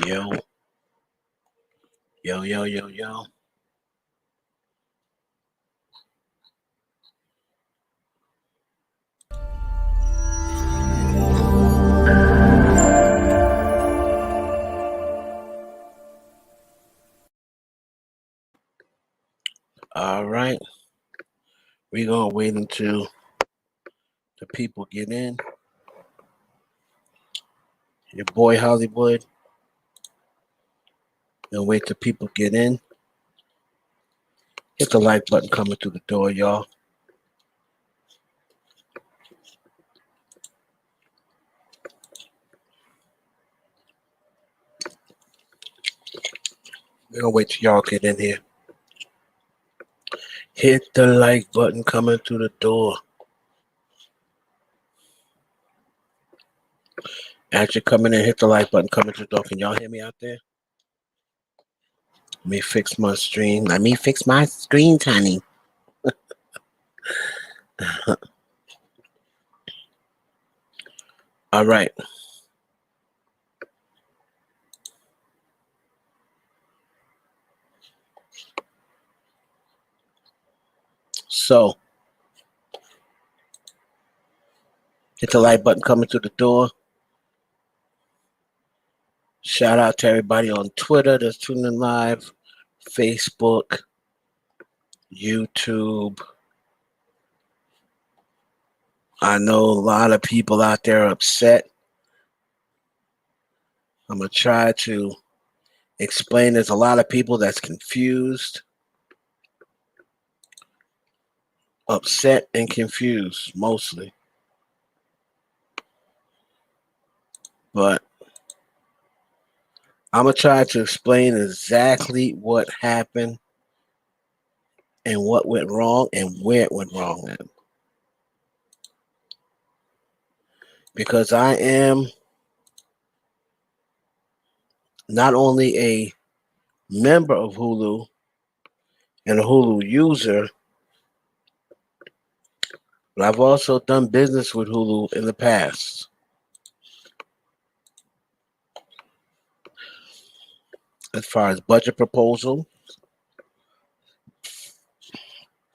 Yo, yo. All right, we're gonna wait until the people get in. Your boy Hollywood, and wait till people get in. Hit the like button coming through the door, y'all. We're gonna wait till y'all get in here. Hit the like button coming through the door. As you're coming in, hit the like button coming through the door. Can y'all hear me out there? Let me fix my screen. Let me fix my screen, Tiny. All right. So, hit the like button coming through the door. Shout out to everybody on Twitter that's tuning in live, Facebook, YouTube. I know a lot of people out there are upset. I'm going to try to explain. There's a lot of people that's confused, upset, and confused mostly. But I'm going to try to explain exactly what happened and what went wrong and where it went wrong at. Because I am not only a member of Hulu and a Hulu user, but I've also done business with Hulu in the past. As far as budget proposal,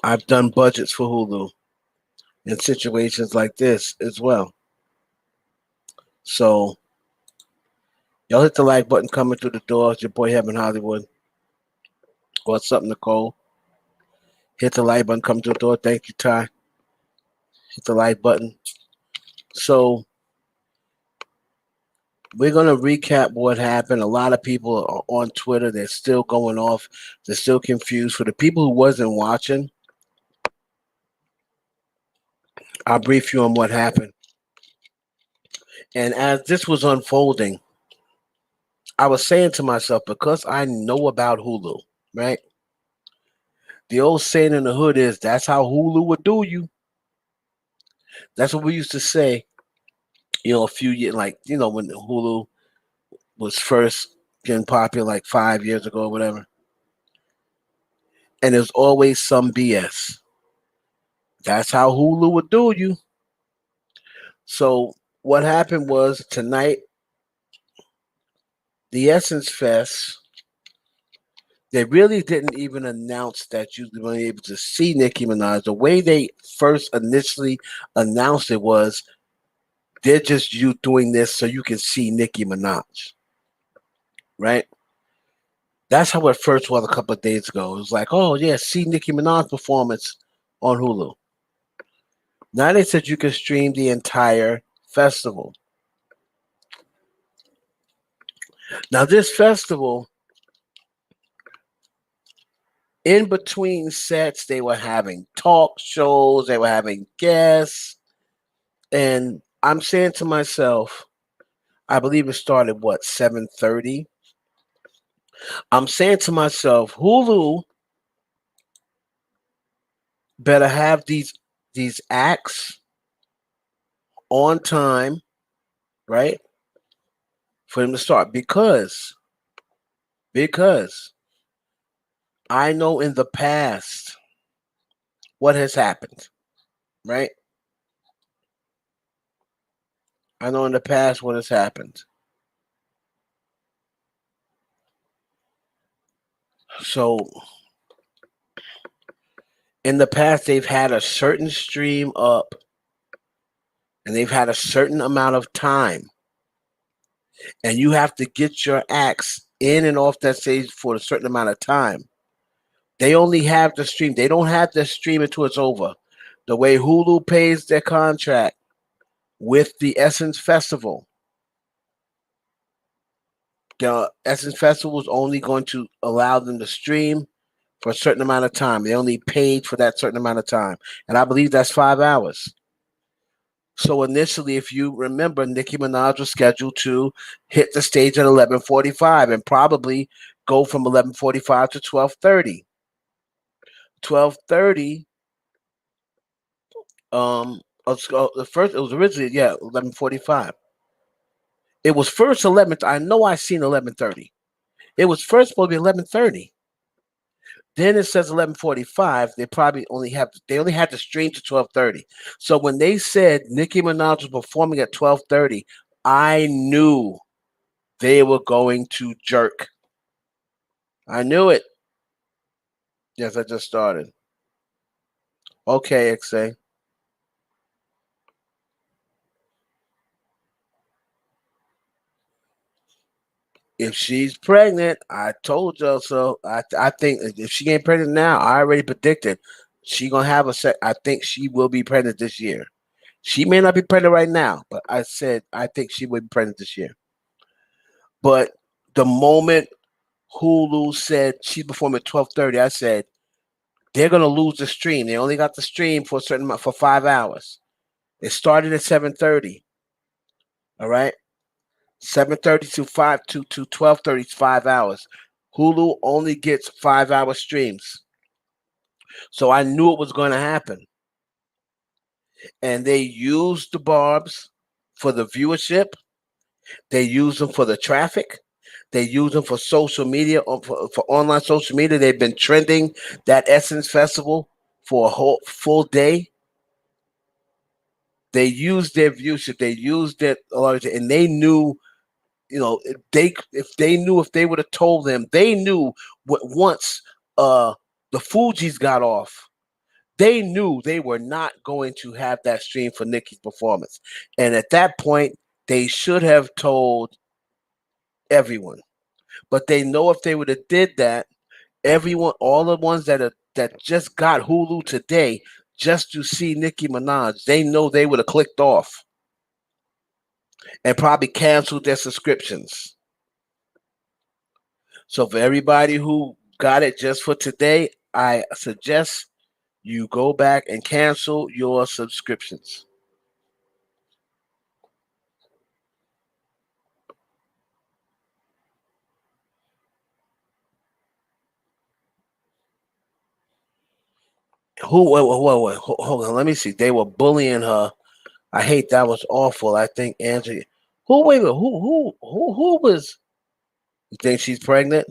I've done budgets for Hulu in situations like this as well. So, y'all hit the like button coming through the door. It's your boy Heaven Hollywood. What's up, Nicole? Hit the like button coming through the door. Thank you, Ty. Hit the like button. So, we're going to recap what happened. A lot of people are on Twitter. They're still going off. They're still confused. For the people who wasn't watching, I'll brief you on what happened. And as this was unfolding, I was saying to myself, because I know about Hulu, right? The old saying in the hood is, that's how Hulu would do you. That's what we used to say, a few years, like, when Hulu was first getting popular, like 5 years ago or whatever. And there's always some BS. That's how Hulu would do you. So what happened was tonight, the Essence Fest, they really didn't even announce that you were able to see Nicki Minaj. The way they first initially announced it was, they're just you doing this so you can see Nicki Minaj, right? That's how it first was a couple of days ago. It was like, oh yeah, see Nicki Minaj performance on Hulu. Now they said you can stream the entire festival. Now this festival, in between sets, they were having talk shows, they were having guests, and I'm saying to myself, I believe it started 7:30. I'm saying to myself, Hulu better have these acts on time, right? For them to start because I know in the past what has happened, right? I know in the past what has happened. So in the past, they've had a certain stream up, and they've had a certain amount of time, and you have to get your acts in and off that stage for a certain amount of time. They only have the stream. They don't have the stream until it's over. The way Hulu pays their contract with the Essence Festival, the Essence Festival is only going to allow them to stream for a certain amount of time. They only paid for that certain amount of time. And I believe that's 5 hours. So initially, if you remember, Nicki Minaj was scheduled to hit the stage at 11:45 and probably go from 11:45 to 12:30. 12:30. The first it was originally 11:45. It was first 11. I know I seen 11:30. It was first supposed to be 11:30. Then it says 11:45. They only had to stream to 12:30. So when they said Nicki Minaj was performing at 12:30, I knew they were going to jerk. I knew it. Yes, I just started. Okay, XA. If she's pregnant, I told you so. I think if she ain't pregnant now, I already predicted she gonna have a set. I think she will be pregnant this year. She may not be pregnant right now, but I said I think she will be pregnant this year. But the moment Hulu said she's performing at 12:30, I said they're gonna lose the stream. They only got the stream for a certain amount for 5 hours. It started at 7:30. All right, 7:30 to 12:30 is 5 hours. Hulu only gets 5 hour streams, so I knew it was going to happen. And they used the Barbz for the viewership. They use them for the traffic. They use them for social media, for online social media. They've been trending that Essence Festival for a whole full day. They used their viewership. They used their large, and they knew, if they would have told them, they knew once uh the Fugees got off, they knew they were not going to have that stream for Nicki's performance. And at that point, they should have told everyone. But they know if they would have did that, everyone, all the ones that just got Hulu today just to see Nicki Minaj, they know they would have clicked off and probably canceled their subscriptions. So for everybody who got it just for today, I suggest you go back and cancel your subscriptions. Hold on, let me see. They were bullying her. I hate that was awful. I think Angie. Who wait, who was? You think she's pregnant?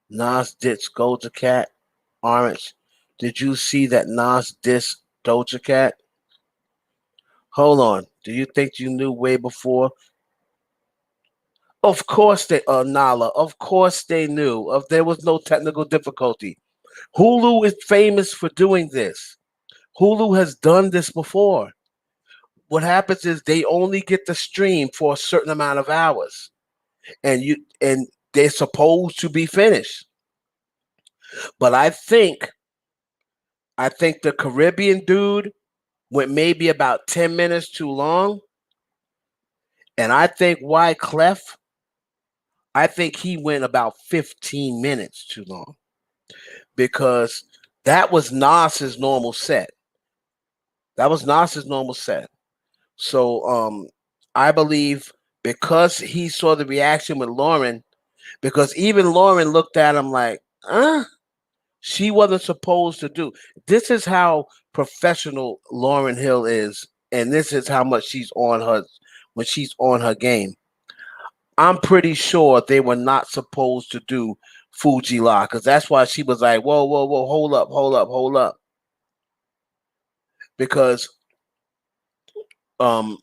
Nas dits Doja Cat. Orange. Did you see that Nas dissed Doja Cat? Hold on. Do you think you knew way before? Of course they Nala. Of course they knew. Of there was no technical difficulty. Hulu is famous for doing this. Hulu has done this before. What happens is they only get the stream for a certain amount of hours. And they're supposed to be finished. But I think the Caribbean dude went maybe about 10 minutes too long. And I think Wyclef, I think he went about 15 minutes too long because that was Nas's normal set. That was Nas's normal set. So I believe because he saw the reaction with Lauren, because even Lauren looked at him like, she wasn't supposed to do. This is how professional Lauren Hill is, and this is how much she's on her when she's on her game. I'm pretty sure they were not supposed to do Fuji La because that's why she was like, whoa, whoa, whoa, hold up, hold up, hold up. Because um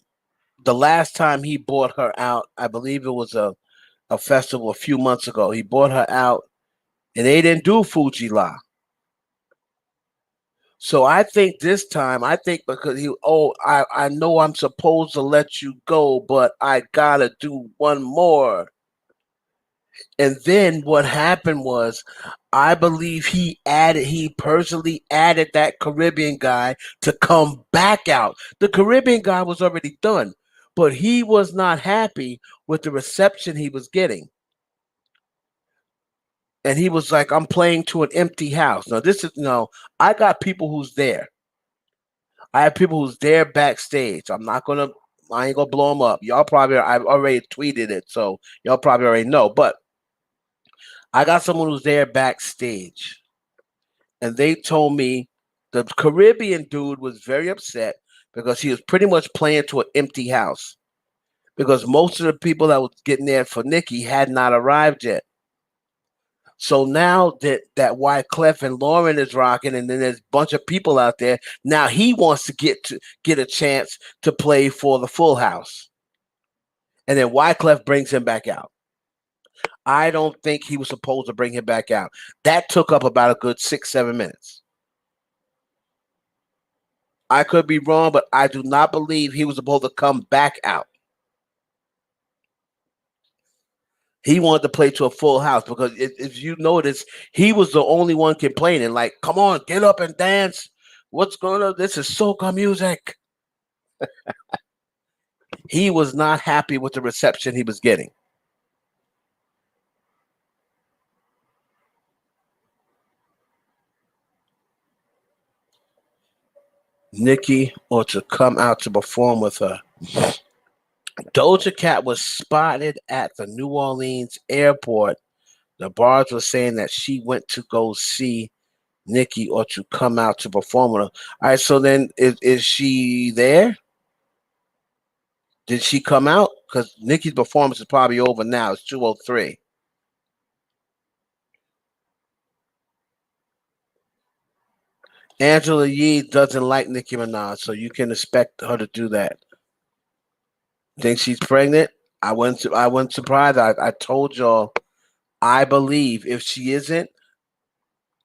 the last time he bought her out, I believe it was a festival a few months ago. He brought her out, and they didn't do Fuji La. So I think this time, I think because I know I'm supposed to let you go, but I gotta do one more. And then what happened was, I believe he personally added that Caribbean guy to come back out. The Caribbean guy was already done, but he was not happy with the reception he was getting. And he was like, I'm playing to an empty house. Now, this is, no, I got people who's there. I have people who's there backstage. I ain't gonna blow them up. I've already tweeted it, so y'all probably already know. But I got someone who's there backstage, and they told me the Caribbean dude was very upset because he was pretty much playing to an empty house because most of the people that was getting there for Nicki had not arrived yet. So now that Wyclef and Lauren is rocking, and then there's a bunch of people out there. Now he wants to get a chance to play for the full house, and then Wyclef brings him back out. I don't think he was supposed to bring him back out. That took up about a good 6-7 minutes. I could be wrong, but I do not believe he was supposed to come back out. He wanted to play to a full house because if you notice, he was the only one complaining, like, come on, get up and dance. What's going on? This is soca music. He was not happy with the reception he was getting. Nicki or to come out to perform with her. Doja Cat was spotted at the New Orleans airport. The Barbz was saying that she went to go see Nicki or to come out to perform with her. All right, so then is she there? Did she come out? Because Nicki's performance is probably over now. It's 2:03. Angela Yee doesn't like Nicki Minaj, so you can expect her to do that. Think she's pregnant? I wasn't surprised. I told y'all. I believe if she isn't,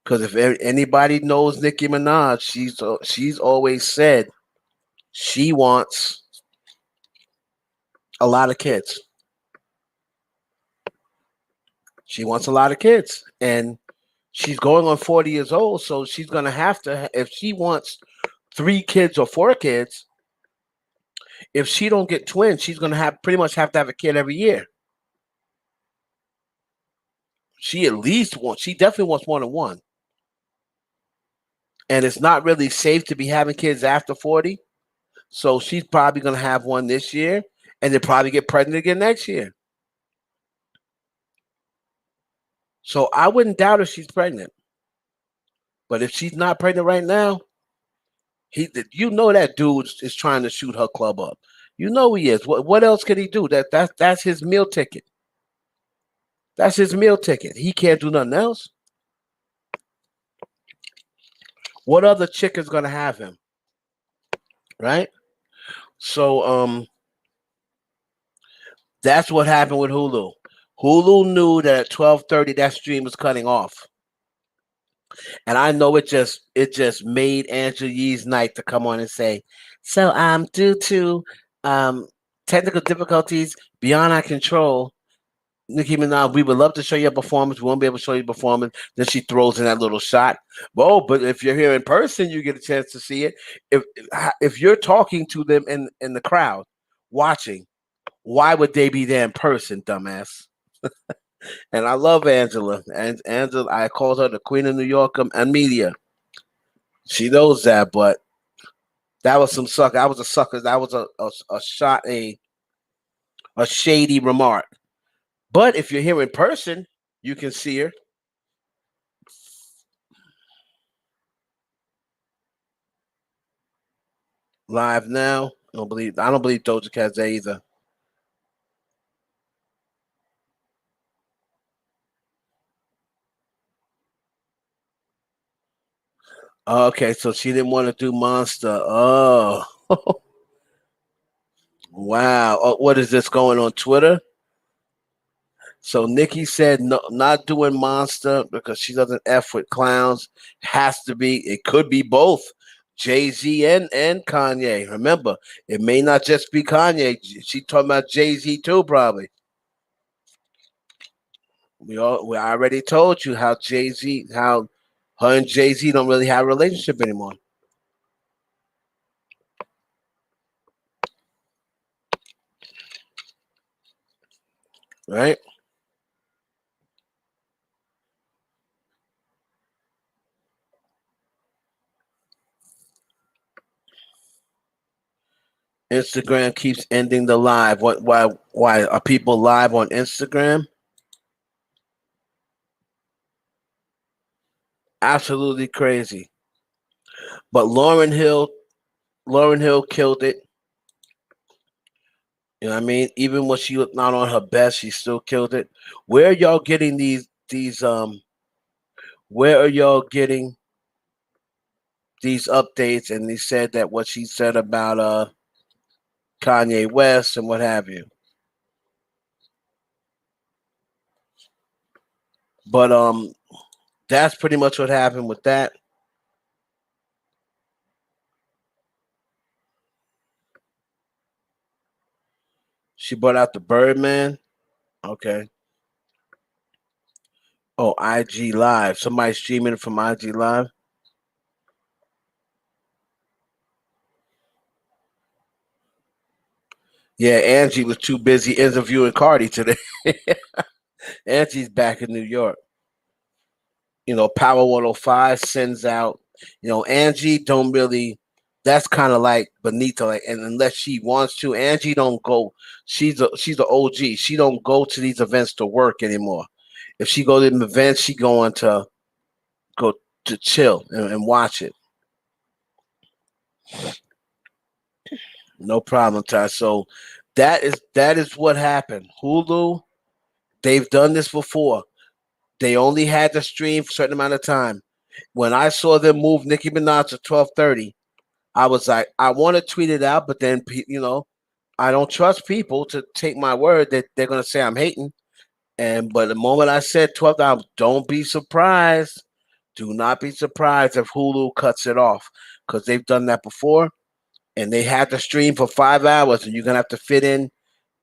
because if anybody knows Nicki Minaj, she's always said she wants a lot of kids. She wants a lot of kids, and she's going on 40 years old, so she's gonna have to. If she wants 3 kids or 4 kids, if she don't get twins, she's gonna have pretty much have to have a kid every year. She at least wants. She definitely wants more than one, and it's not really safe to be having kids after 40. So she's probably gonna have one this year, and then probably get pregnant again next year. So I wouldn't doubt if she's pregnant. But if she's not pregnant right now, that dude is trying to shoot her club up. You know he is. What else can he do? That's his meal ticket. That's his meal ticket. He can't do nothing else. What other chick is gonna have him? Right? So that's what happened with Hulu. Hulu knew that at 12:30 that stream was cutting off. And I know it just made Angela Yee's night to come on and say, so due to um technical difficulties beyond our control, Nicki Minaj, we would love to show you a performance. We won't be able to show you a performance. Then she throws in that little shot. Well, but if you're here in person, you get a chance to see it. If you're talking to them in the crowd, watching, why would they be there in person, dumbass? And I love Angela. And Angela, I called her the Queen of New York and media. She knows that, but that was some sucker. That was a sucker. That was a shot, a shady remark. But if you're here in person, you can see her. Live now. I don't believe Doja Cat's there either. Okay, so she didn't want to do Monster. Oh, wow. Oh, what is this going on Twitter? So Nikki said no, not doing Monster because she doesn't f with clowns. Has to be. It could be both. Jay Z and Kanye. Remember, it may not just be Kanye. She talking about Jay Z too, probably. We already told you how Jay Z, how her and Jay Z don't really have a relationship anymore, right? Instagram keeps ending the live. What? Why are people live on Instagram? Absolutely crazy. But Lauren Hill killed it. You know what I mean? Even when she was not on her best, she still killed it. Where are y'all getting these? Where are y'all getting these updates? And they said that what she said about Kanye West and what have you. But that's pretty much what happened with that. She brought out the Birdman. Okay. Oh, IG Live. Somebody streaming it from IG Live. Yeah, Angie was too busy interviewing Cardi today. Angie's back in New York. Power 105 sends out, Angie don't really, that's kind of like Benita, like, and unless she wants to, Angie don't go, she's the OG. She don't go to these events to work anymore. If she go to the events, she going to go to chill and watch it. No problem, Ty. So that is what happened. Hulu, they've done this before. They only had to stream for a certain amount of time. When I saw them move Nicki Minaj to 12:30, I was like, I want to tweet it out, but then I don't trust people to take my word that they're gonna say I'm hating. And but the moment I said 12 hours, don't be surprised. Do not be surprised if Hulu cuts it off because they've done that before, and they had to stream for 5 hours, and you're gonna have to fit in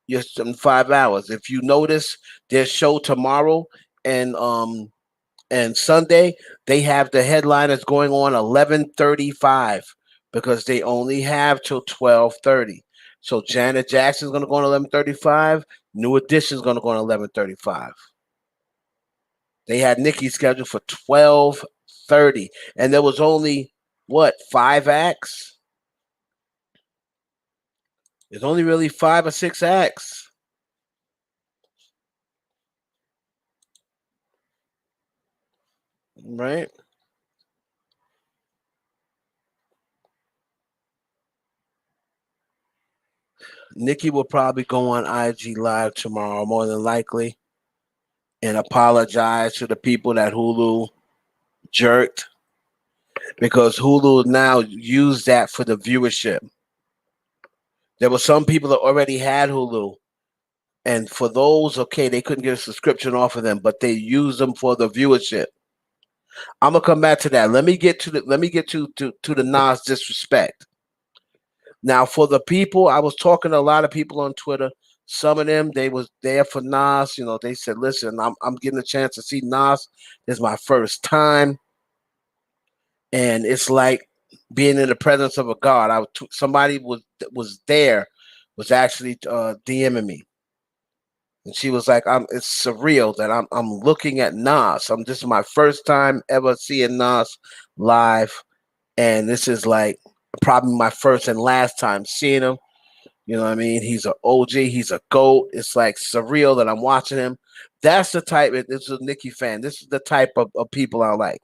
your 5 hours. If you notice, their show tomorrow and Sunday, they have the headliners going on 11:35 because they only have till 12:30. So Janet Jackson's going to go on 11:35. New Edition's going to go on 11:35. They had Nikki scheduled for 12:30, and there was only what 5 acts. There's only really 5 or 6 acts, right? Nikki will probably go on IG Live tomorrow, more than likely, and apologize to the people that Hulu jerked because Hulu now use that for the viewership. There were some people that already had Hulu, and for those, okay, they couldn't get a subscription off of them, but they use them for the viewership. I'm gonna come back to that. Let me get to the Nas disrespect. Now, for the people, I was talking to a lot of people on Twitter. Some of them they was there for Nas. They said, "Listen, I'm getting a chance to see Nas. This is my first time." And it's like being in the presence of a god. Somebody was there, was actually DMing me, and she was like, It's surreal that I'm looking at Nas. This is my first time ever seeing Nas live, and this is like probably my first and last time seeing him. You know what I mean? He's an OG. He's a GOAT. It's like surreal that I'm watching him. That's the type. This is a Nicki fan. This is the type of people I like.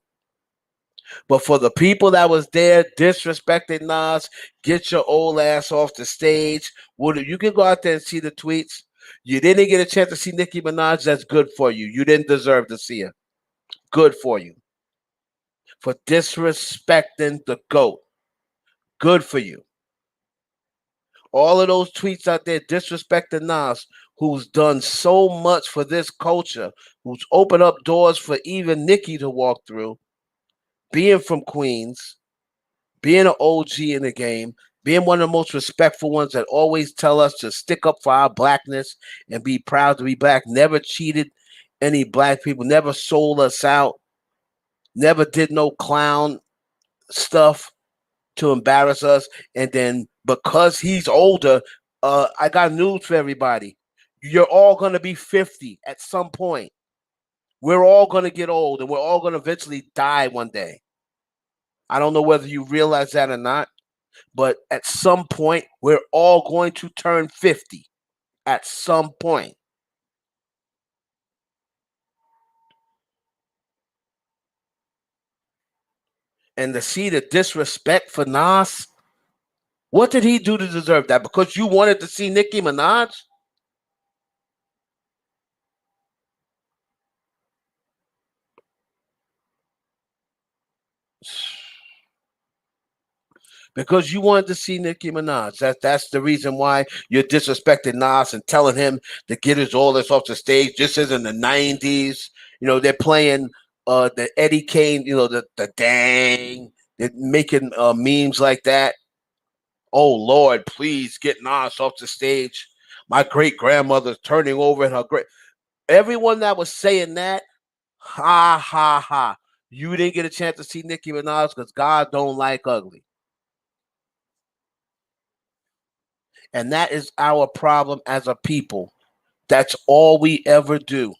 But for the people that was there disrespecting Nas, get your old ass off the stage. You can go out there and see the tweets. You didn't get a chance to see Nicki Minaj. That's good for you. You didn't deserve to see her. Good for you. For disrespecting the GOAT. Good for you. All of those tweets out there disrespecting Nas. who's done so much for this culture, who's opened up doors for even Nicki to walk through, being from Queens, being an OG in the game, being one of the most respectful ones that always tell us to stick up for our blackness and be proud to be black, never cheated any black people, never sold us out, never did no clown stuff to embarrass us. And then because he's older, I got news for everybody. You're all going to be 50 at some point. We're all going to get old and we're all going to eventually die one day. I don't know whether you realize that or not, but at some point, we're all going to turn 50 at some point. And to see the disrespect for Nas, what did he do to deserve that? Because you wanted to see Nicki Minaj? Because you wanted to see Nicki Minaj. That's the reason why you're disrespecting Nas and telling him to get his all this off the stage. This is in the 90s. They're playing the Eddie Kane, the dang. They're making memes like that. Oh Lord, please get Nas off the stage. My great grandmother's turning over in her great. Everyone that was saying that, ha ha ha. You didn't get a chance to see Nicki Minaj because God don't like ugly. And that is our problem as a people. That's all we ever do.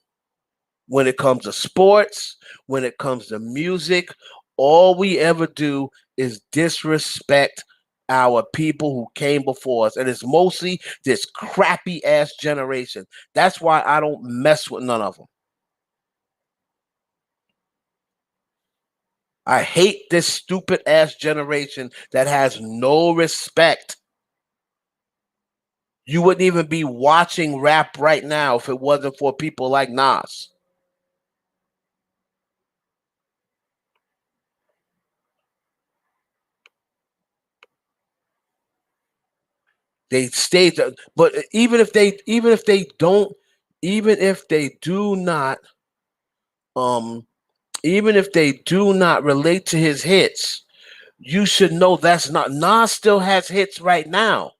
When it comes to sports, when it comes to music, all we ever do is disrespect our people who came before us. And it's mostly this crappy ass generation. That's why I don't mess with none of them. I hate this stupid ass generation that has no respect. You wouldn't even be watching rap right now if it wasn't for people like Nas. They stay, but even if they do not, um, even if they do not relate to his hits, you should know that's not Nas still has hits right now.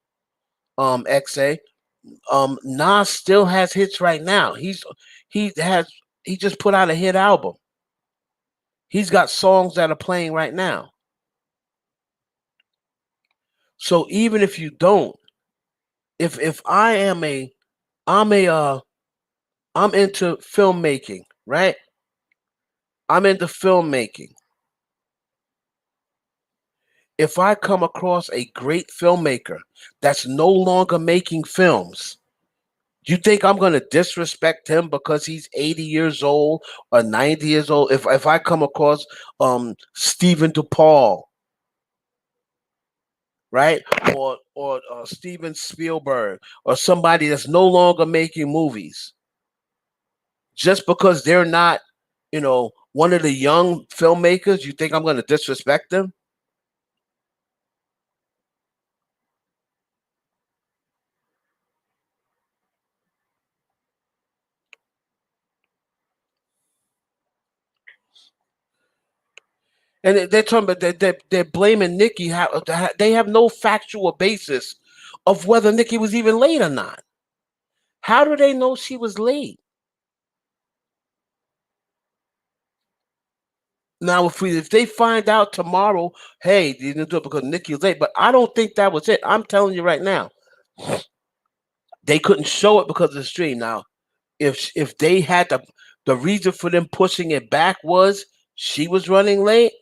XA, Nas still has hits right now. He has he just put out a hit album. He's got songs that are playing right now. So even if you don't, if I am a I'm a I'm into filmmaking, right? I'm into filmmaking. If I come across a great filmmaker that's no longer making films, you think I'm going to disrespect him because he's 80 years old or 90 years old? If I come across Stephen DePaul, right? Or Steven Spielberg or somebody that's no longer making movies, just because they're not, one of the young filmmakers, you think I'm going to disrespect them? And they're talking about they're blaming Nicki. They have no factual basis of whether Nicki was even late or not. How do they know she was late? Now, if they find out tomorrow, hey, they didn't do it because Nicki was late, but I don't think that was it. I'm telling you right now, they couldn't show it because of the stream. Now, if they had the reason for them pushing it back was she was running late,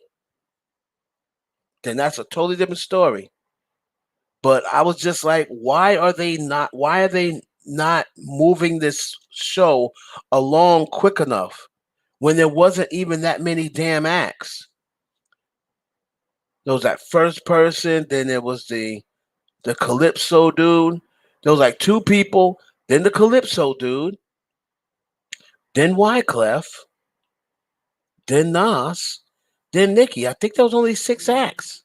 then that's a totally different story. But I was just like, why are they not moving this show along quick enough when there wasn't even that many damn acts? There was that first person, then there was the Calypso dude. There was like two people, then the Calypso dude, then Wyclef, then Nas, then Nicki. I think there was only 6 acts.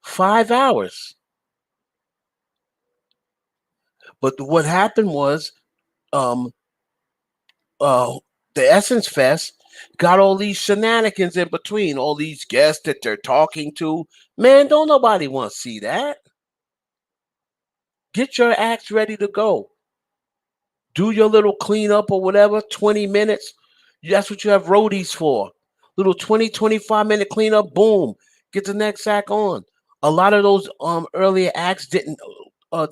5 hours. But what happened was um uh the Essence Fest got all these shenanigans in between, all these guests that they're talking to. Man, don't nobody want to see that. Get your acts ready to go. Do your little cleanup or whatever, 20 minutes. That's what you have roadies for. Little 20, 25-minute cleanup, boom. Get the next act on. A lot of those earlier acts didn't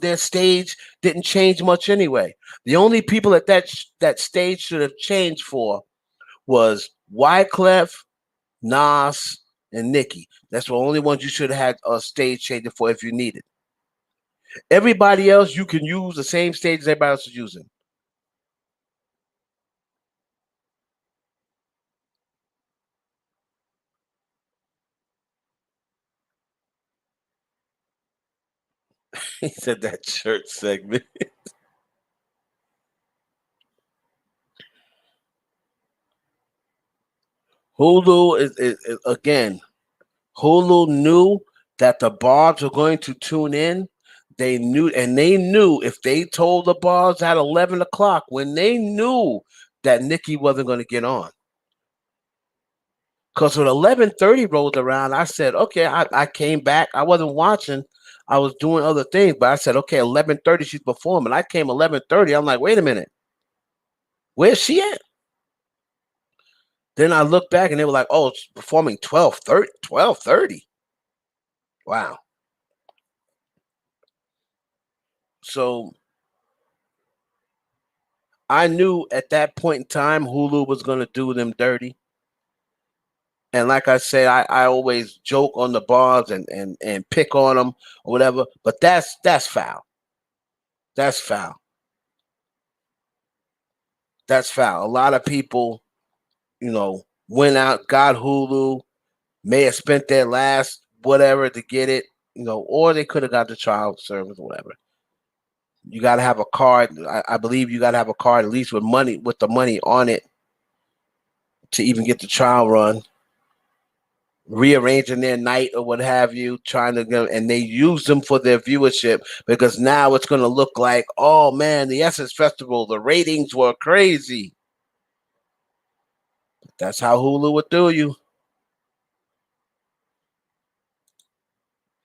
their stage didn't change much anyway. The only people that that stage should have changed for was Wyclef, Nas, and Nicki. That's the only ones you should have had a stage changing for if you needed. Everybody else, you can use the same stage as everybody else is using. He said that church segment. Hulu is again. Hulu knew that the Barbs were going to tune in. They knew if they told the Barbs at 11 o'clock, when they knew that Nikki wasn't going to get on. Because when 11:30 rolled around, I said, okay, I came back. I wasn't watching. I was doing other things, but I said, okay, 11:30, she's performing. I came 11:30. I'm like, wait a minute, where's she at? Then I looked back and they were like, oh, it's performing 12:30. 12:30. Wow. So I knew at that point in time Hulu was going to do them dirty. And like I said, I always joke on the bars and pick on them or whatever, but that's foul. That's foul. That's foul. A lot of people, went out, got Hulu, may have spent their last whatever to get it, or they could have got the child service or whatever. You got to have a card. I believe you got to have a card at least with the money on it to even get the trial run. Rearranging their night or what have you, trying to go, and they use them for their viewership because now it's going to look like, oh man, the Essence Festival, the ratings were crazy. That's how Hulu would do you.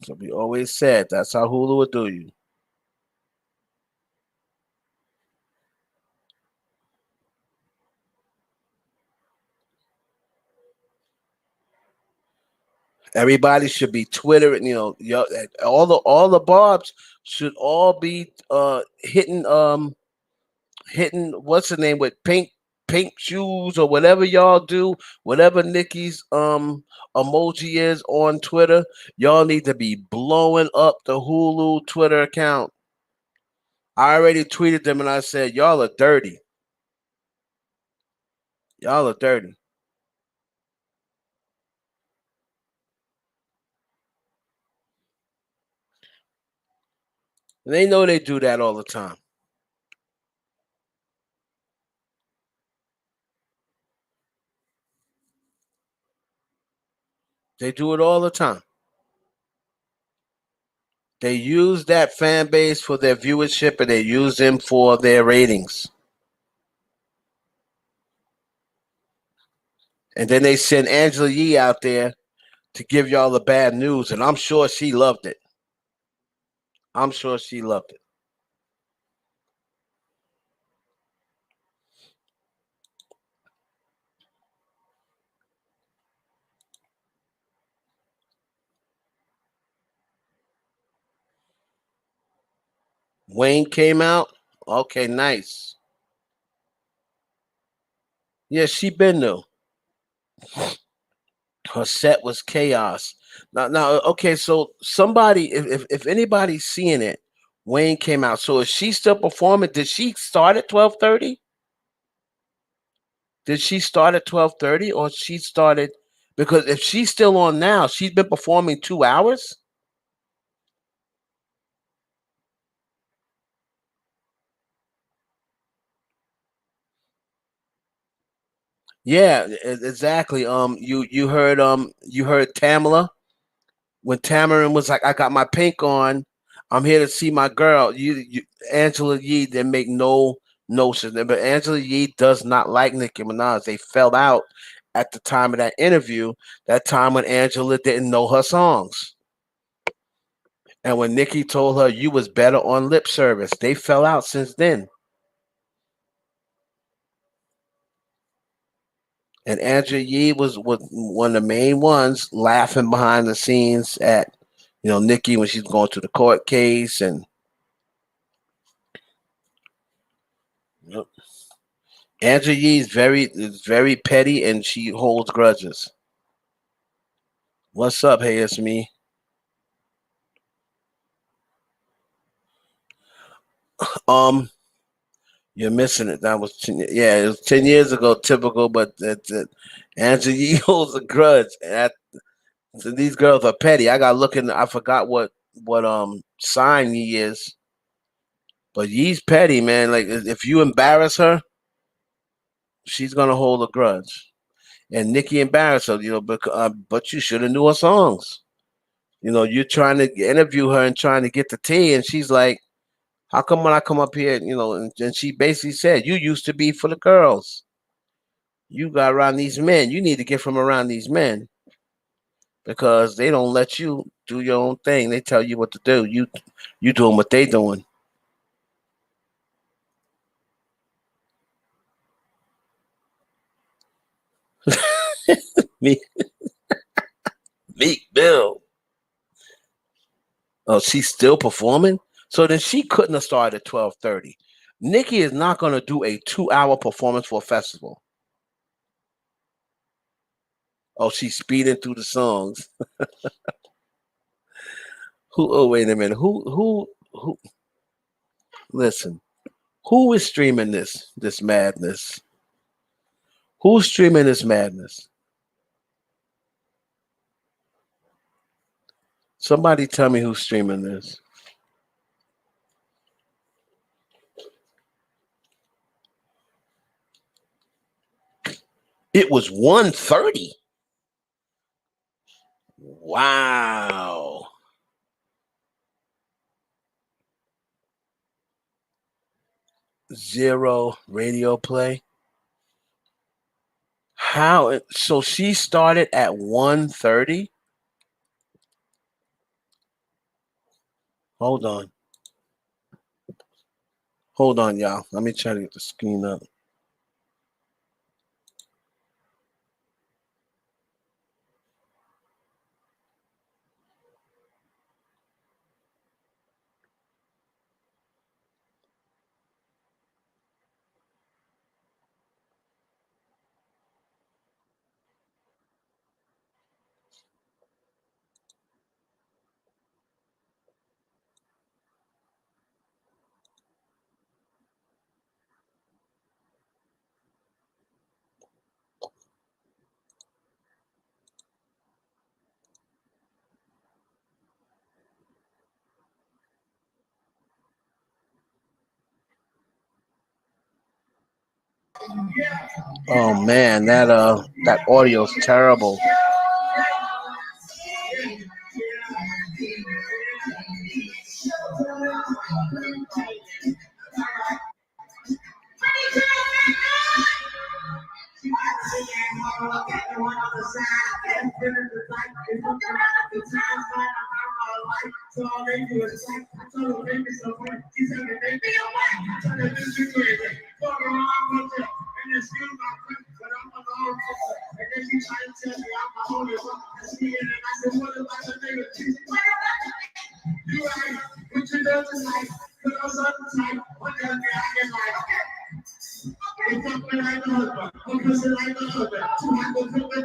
So we always said that's how Hulu would do you. Everybody should be twittering. All the barbs should all be hitting what's the name with pink shoes or whatever y'all do, whatever Nikki's emoji is on Twitter. Y'all need to be blowing up the Hulu Twitter account. I already tweeted them and I said y'all are dirty. Y'all are dirty. And they know they do that all the time. They do it all the time. They use that fan base for their viewership and they use them for their ratings. And then they send Angela Yee out there to give y'all the bad news, and I'm sure she loved it. I'm sure she loved it. Wayne came out. Okay, nice. Yeah, she been though. Her set was chaos. Now, okay. So somebody, if anybody's seeing it, Wayne came out. So is she still performing? Did she start at 12:30? Did she start at 12:30, or she started? Because if she's still on now, she's been performing 2 hours. Yeah, exactly. You heard Tamala when Tamarin was like, "I got my pink on. I'm here to see my girl." You Angela Yee didn't make no notion. But Angela Yee does not like Nicki Minaj. They fell out at the time of that interview, that time when Angela didn't know her songs. And when Nicki told her you was better on lip service, they fell out since then. And Angela Yee was one of the main ones laughing behind the scenes at, Nicki when she's going through the court case. And yep. Angela Yee is very petty and she holds grudges. What's up? Hey, it's me. Um, you're missing it. That was yeah, it was 10 years ago. Typical, but that's it. Angela Yee holds a grudge. So these girls are petty. I got looking. I forgot what sign Yee is, but Yee's petty, man. Like if you embarrass her, she's gonna hold a grudge. And Nicki embarrassed her, but you should have knew her songs. You're trying to interview her and trying to get the tea, and she's like, "How come when I come up here, and she basically said, you used to be for the girls. You got around these men. You need to get from around these men because they don't let you do your own thing. They tell you what to do. You doing what they doing." Me, Meek Bill. Oh, she's still performing. So then she couldn't have started at 12:30. Nicki is not going to do a 2 hour performance for a festival. Oh, she's speeding through the songs. Who? Oh, wait a minute. Who? Listen. Who is streaming this madness? Who's streaming this madness? Somebody tell me who's streaming this. It was 1:30. Wow. Zero radio play. How? So she started at 1:30. Hold on. Hold on, y'all. Let me try to get the screen up. Oh man, that audio's terrible.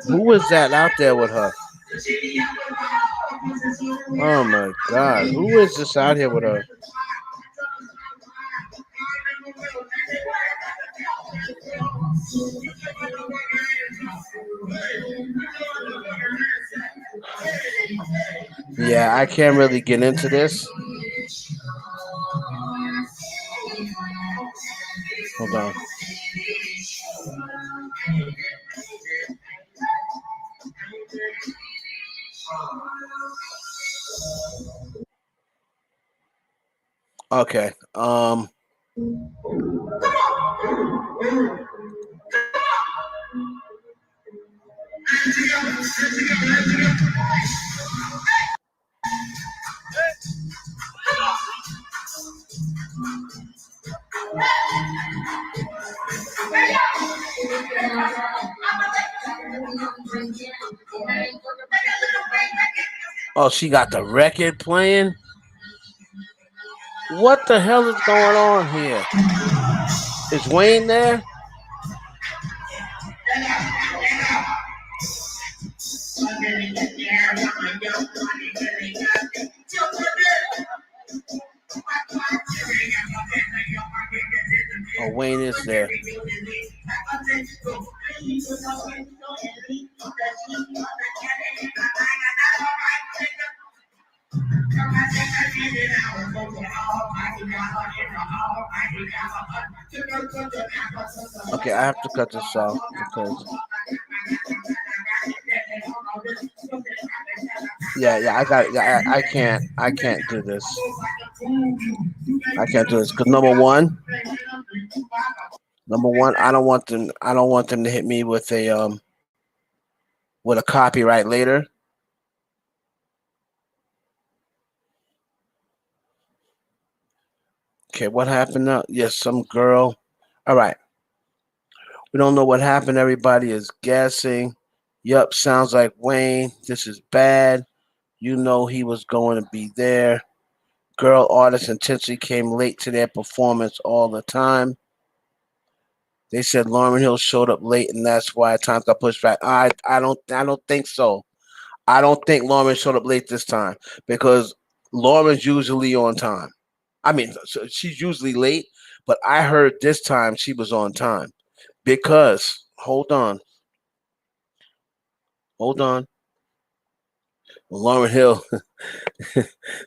Who is that out there with her? Oh my God, who is this out here with her? Yeah, I can't really get into this. Hold on. Okay. Oh, she got the record playing. What the hell is going on here? Is Wayne there? Oh, Wayne is there. Okay, I have to cut this off because yeah, I got I can't do this. I can't do this because number one, I don't want them to hit me with a copyright later. Okay, what happened now? Yes, some girl. All right, we don't know what happened. Everybody is guessing. Yup, sounds like Wayne. This is bad. You know he was going to be there. Girl artists intentionally came late to their performance all the time. They said Lauryn Hill showed up late, and that's why times got pushed back. I don't think so. I don't think Lauren showed up late this time because Lauren's usually on time. I mean, so she's usually late, but I heard this time she was on time because hold on, Lauren Hill.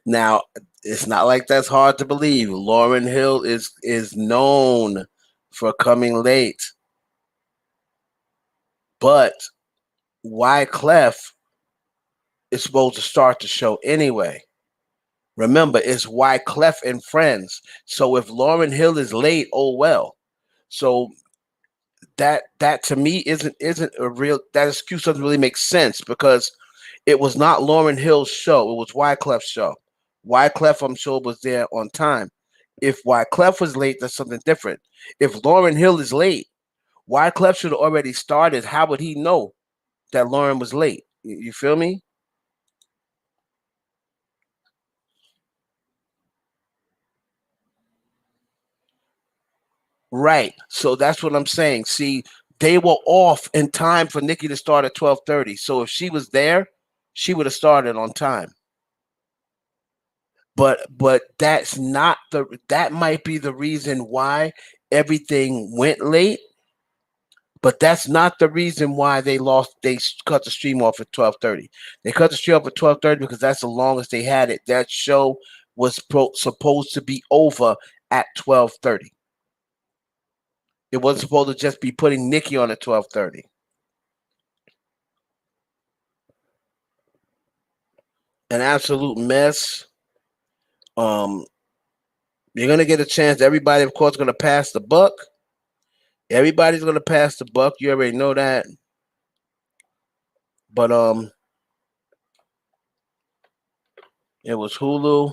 Now it's not like that's hard to believe. Lauren Hill is known for coming late, but Wyclef is supposed to start the show anyway. Remember, it's Wyclef and Friends. So if Lauren Hill is late, oh well. So that to me isn't a real that excuse doesn't really make sense because it was not Lauren Hill's show. It was Wyclef's show. Wyclef, I'm sure, was there on time. If Wyclef was late, that's something different. If Lauren Hill is late, Wyclef should have already started. How would he know that Lauren was late? You feel me? Right. So that's what I'm saying. See, they were off in time for Nikki to start at 12:30. So if she was there, she would have started on time. But that's not the that might be the reason why everything went late, but that's not the reason why they cut the stream off at 12:30. They cut the stream off at 12:30 because that's the longest they had it. That show was supposed to be over at 12:30. It wasn't supposed to just be putting Nikki on at 12:30. An absolute mess. Um, you're gonna get a chance. Everybody, of course, gonna pass the buck. Everybody's gonna pass the buck. You already know that. But it was Hulu.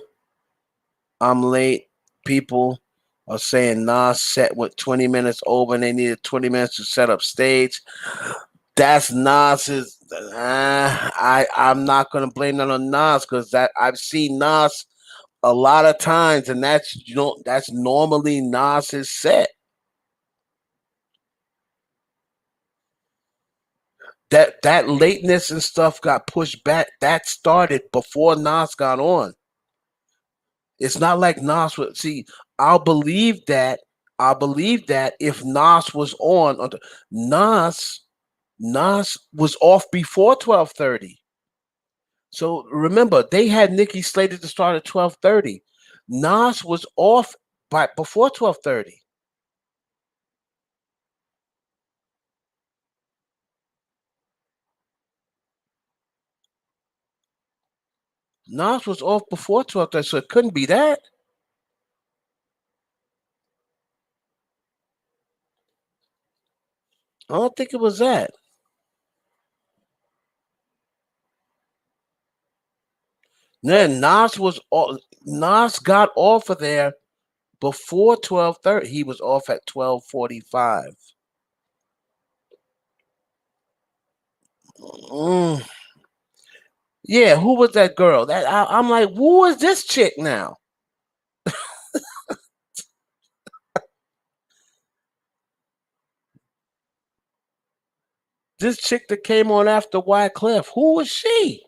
I'm late. People are saying Nas set with 20 minutes over, and they needed 20 minutes to set up stage. That's Nas's. I'm not gonna blame that on Nas because that I've seen Nas a lot of times, and that's normally Nas's set. That lateness and stuff got pushed back. That started before Nas got on. It's not like Nas would see. I'll believe that. I'll believe that if Nas was Nas Nas was off before 12:30. So remember, they had Nicki slated to start at 12:30. Nas was off by before 12:30. Nas was off before 12:30, so it couldn't be that. I don't think it was that. Then Nas got off of there before 12:30. He was off at 12:45. Mm. Yeah, who was that girl? I'm like, who is this chick now? This chick that came on after Wyclef. Who was she?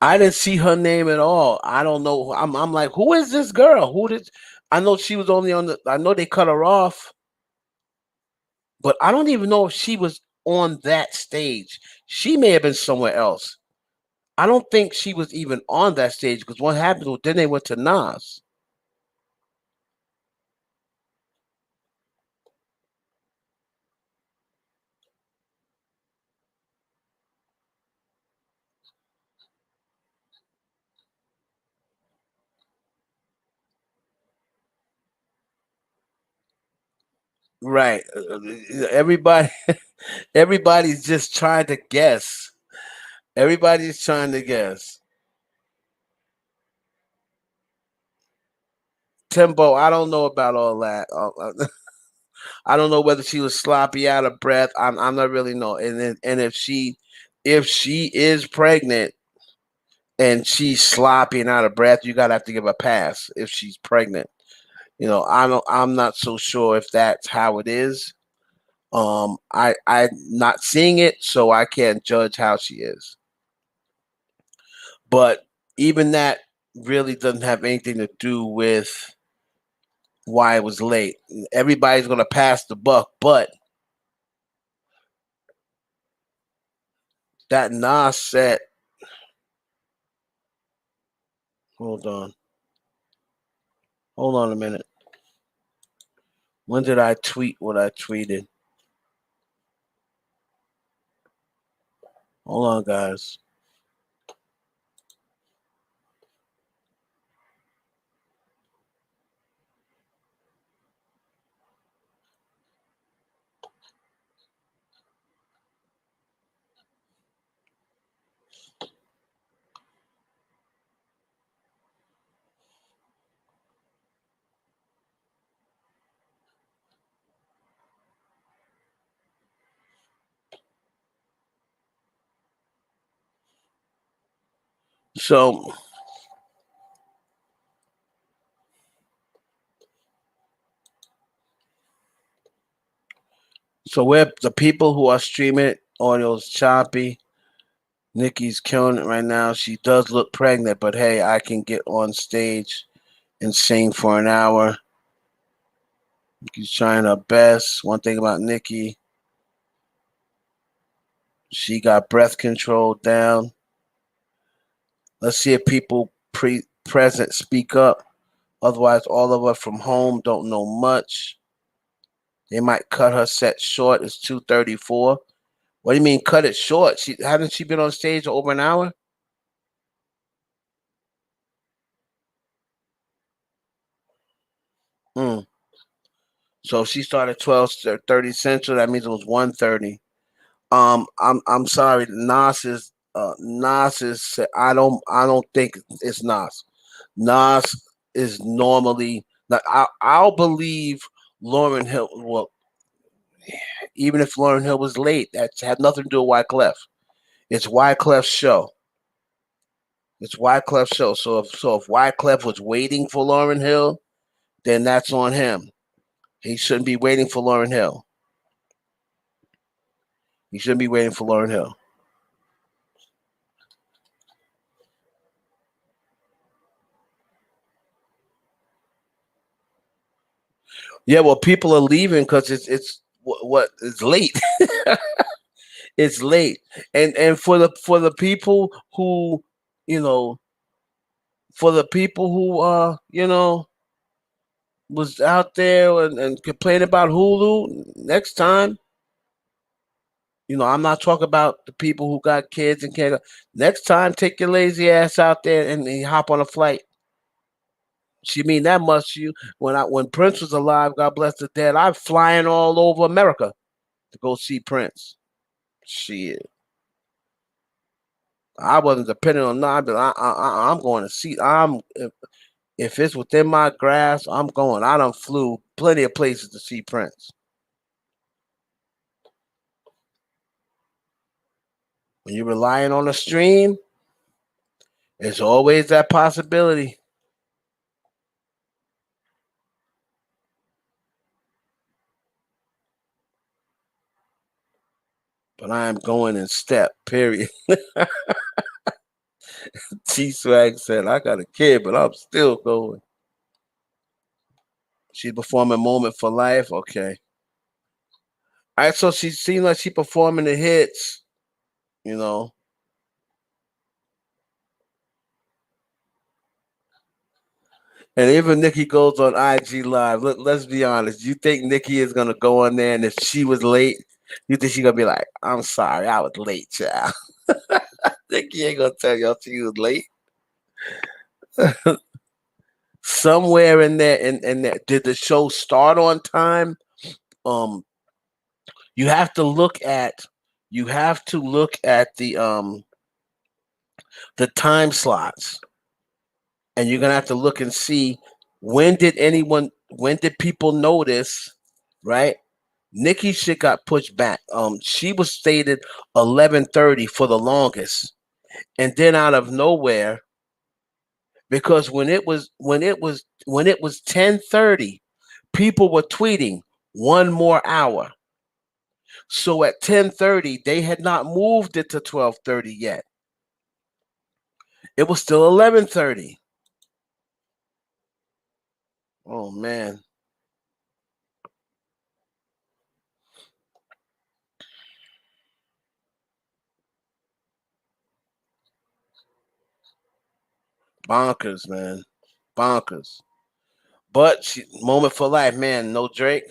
I didn't see her name at all. I don't know. I'm like, who is this girl? Who did I know she was only on the I know they cut her off, but I don't even know if she was on that stage. She may have been somewhere else. I don't think she was even on that stage because what happened was then they went to Nas. Right. Everybody everybody's just trying to guess. Everybody's trying to guess. Timbo, I don't know about all that. I don't know whether she was sloppy out of breath. I'm not really know. And if she is pregnant and she's sloppy and out of breath, you gotta have to give a pass if she's pregnant. I'm not so sure if that's how it is. I'm not seeing it, so I can't judge how she is. But even that really doesn't have anything to do with why it was late. Everybody's gonna pass the buck, but that Nas set. Hold on, hold on a minute. When did I tweet what I tweeted? Hold on, guys. So, so we're the people who are streaming it. Audio's choppy. Nikki's killing it right now. She does look pregnant, but hey, I can get on stage and sing for an hour. Nikki's trying her best. One thing about Nikki, she got breath control down. Let's see if people present speak up. Otherwise, all of us from home don't know much. They might cut her set short. It's 2:34. What do you mean cut it short? She hasn't she been on stage over an hour? Mm. So if she started 12:30 Central. That means it was 1:30. I'm sorry. Nas is. I don't think it's Nas. Nas is normally like I'll believe Lauren Hill. Well, even if Lauren Hill was late, that had nothing to do with Wyclef. It's Wyclef's show. It's Wyclef's show. So if Wyclef was waiting for Lauren Hill, then that's on him. He shouldn't be waiting for Lauren Hill. He shouldn't be waiting for Lauren Hill. Yeah, well, people are leaving because it's what it's late. It's late, and for the people who you know for the people who was out there and complain about Hulu next time, I'm not talking about the people who got kids and can't. Next time, take your lazy ass out there and hop on a flight. She mean that much to you. When Prince was alive, God bless the dead, I'm flying all over America to go see Prince. Shit, I wasn't depending on nothing. But I'm going to see. If it's within my grasp, I'm going. I done flew plenty of places to see Prince. When you're relying on a stream, there's always that possibility. But I am going in step. Period. T Swag said, "I got a kid, but I'm still going." She performing "Moment for Life." Okay. All right. So she seems like she performing the hits. You know. And even Nikki goes on IG Live. Let's be honest. You think Nikki is gonna go on there, and if she was late, you think she gonna be like, "I'm sorry, I was late, child." Nikki ain't gonna tell y'all she was late. Somewhere in there, in there, did the show start on time? Um, you have to look at the time slots, and you're gonna have to look and see when did people notice, right? Nikki shit got pushed back. She was stated 11:30 for the longest, and then out of nowhere, because when it was 10:30, people were tweeting one more hour. So at 10:30, they had not moved it to 12:30 yet. It was still 11:30. Oh man, bonkers, man, bonkers. But moment for life, man. No Drake.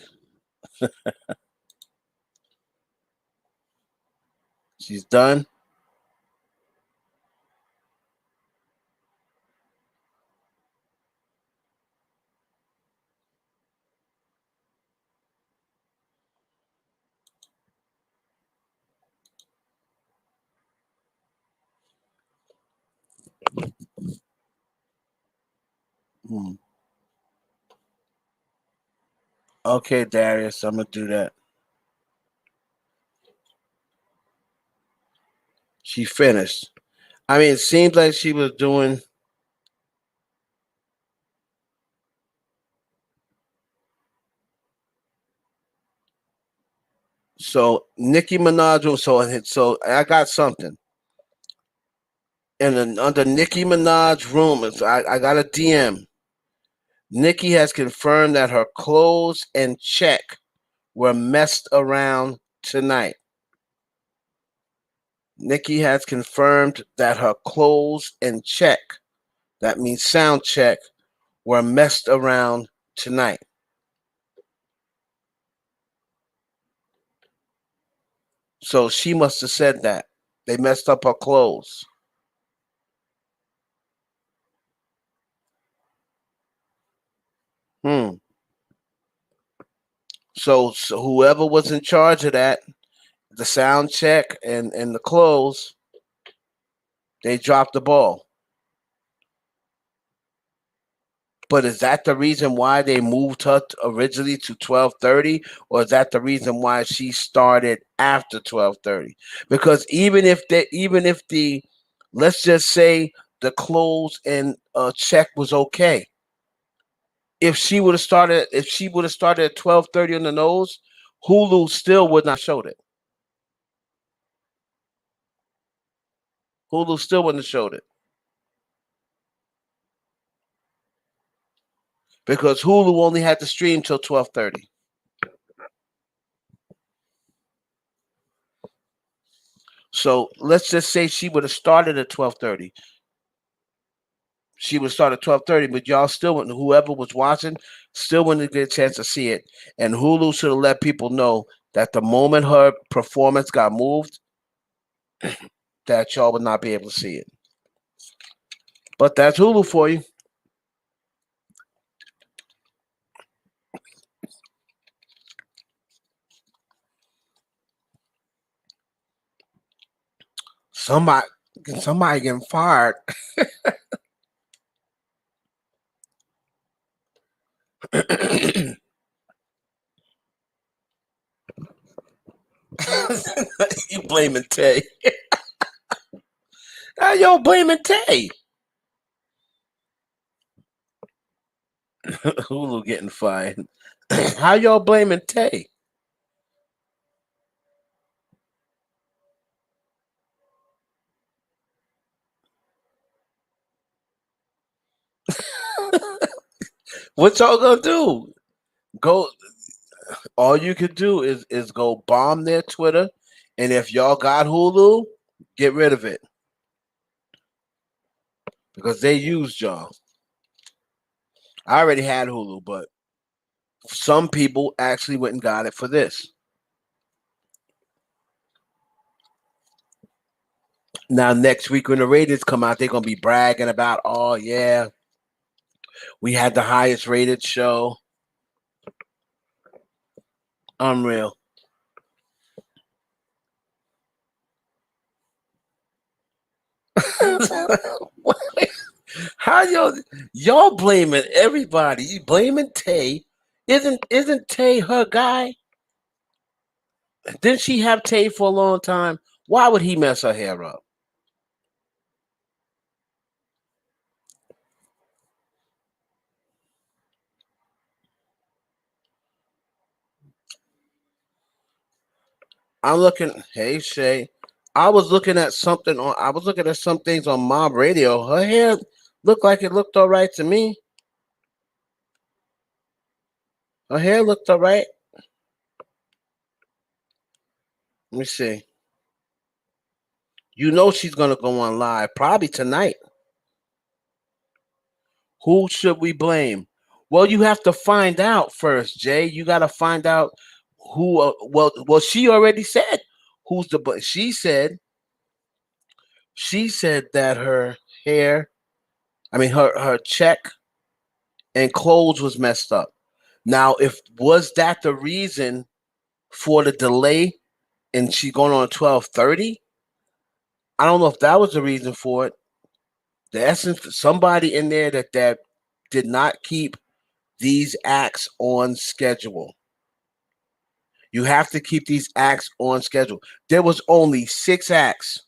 She's done. Hmm. Okay, Darius, I'm gonna do that. She finished. I mean, it seems like she was doing. So Nicki Minaj. So I got something. And then under Nicki Minaj room, I got a DM. Nicki has confirmed that her clothes and check were messed around tonight. Nicki has confirmed that her clothes and check, that means sound check, were messed around tonight. So she must have said that. They messed up her clothes. Hmm. So whoever was in charge of that, the sound check and the clothes, they dropped the ball. But is that the reason why they moved her originally to 12:30, or is that the reason why she started after 12:30? Because even if the let's just say the clothes and check was okay, if she would have started at 12:30 on the nose, Hulu still would not showed it. Hulu still wouldn't have showed it because Hulu only had to stream till 12:30. So let's just say she would have started at 12:30. She would start at 12:30, but y'all still wouldn't. Whoever was watching still wouldn't get a chance to see it. And Hulu should have let people know that the moment her performance got moved, that y'all would not be able to see it. But that's Hulu for you. Somebody, somebody getting fired. You blaming Tay? How y'all blaming Tay? Hulu getting fired. How y'all blaming Tay? What y'all gonna do? Go. All you could do is go bomb their Twitter, and if y'all got Hulu, get rid of it because they used y'all. I already had Hulu, but some people actually went and got it for this. Now next week when the ratings come out, they're gonna be bragging about, oh yeah, we had the highest rated show. Unreal. How y'all blaming everybody? You blaming Tay? Isn't Tay her guy? Didn't she have Tay for a long time? Why would he mess her hair up? I'm looking. Hey Shay, I was looking at something on. I was looking at some things on Mob Radio. Her hair looked like it looked all right to me. Her hair looked all right. Let me see. You know she's gonna go on live probably tonight. Who should we blame? Well, you have to find out first, Jay. You got to find out who. Well, she already said who's the. But she said that her hair, I mean her check and clothes was messed up. Now, if was that the reason for the delay and she going on 12:30? I don't know if that was the reason for it. The essence, somebody in there that did not keep these acts on schedule. You have to keep these acts on schedule. There was only 6 acts.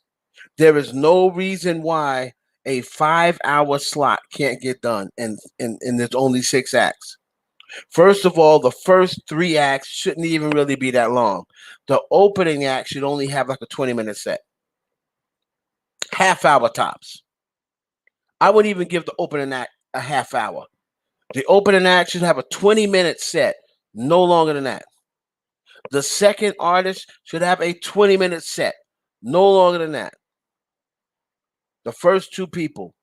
There is no reason why a 5-hour slot can't get done, and there's only 6 acts. First of all, the first 3 acts shouldn't even really be that long. The opening act should only have like a 20-minute set, half hour tops. I wouldn't even give the opening act a half hour. The opening act should have a 20-minute set, no longer than that. The second artist should have a 20-minute set, no longer than that. The first two people.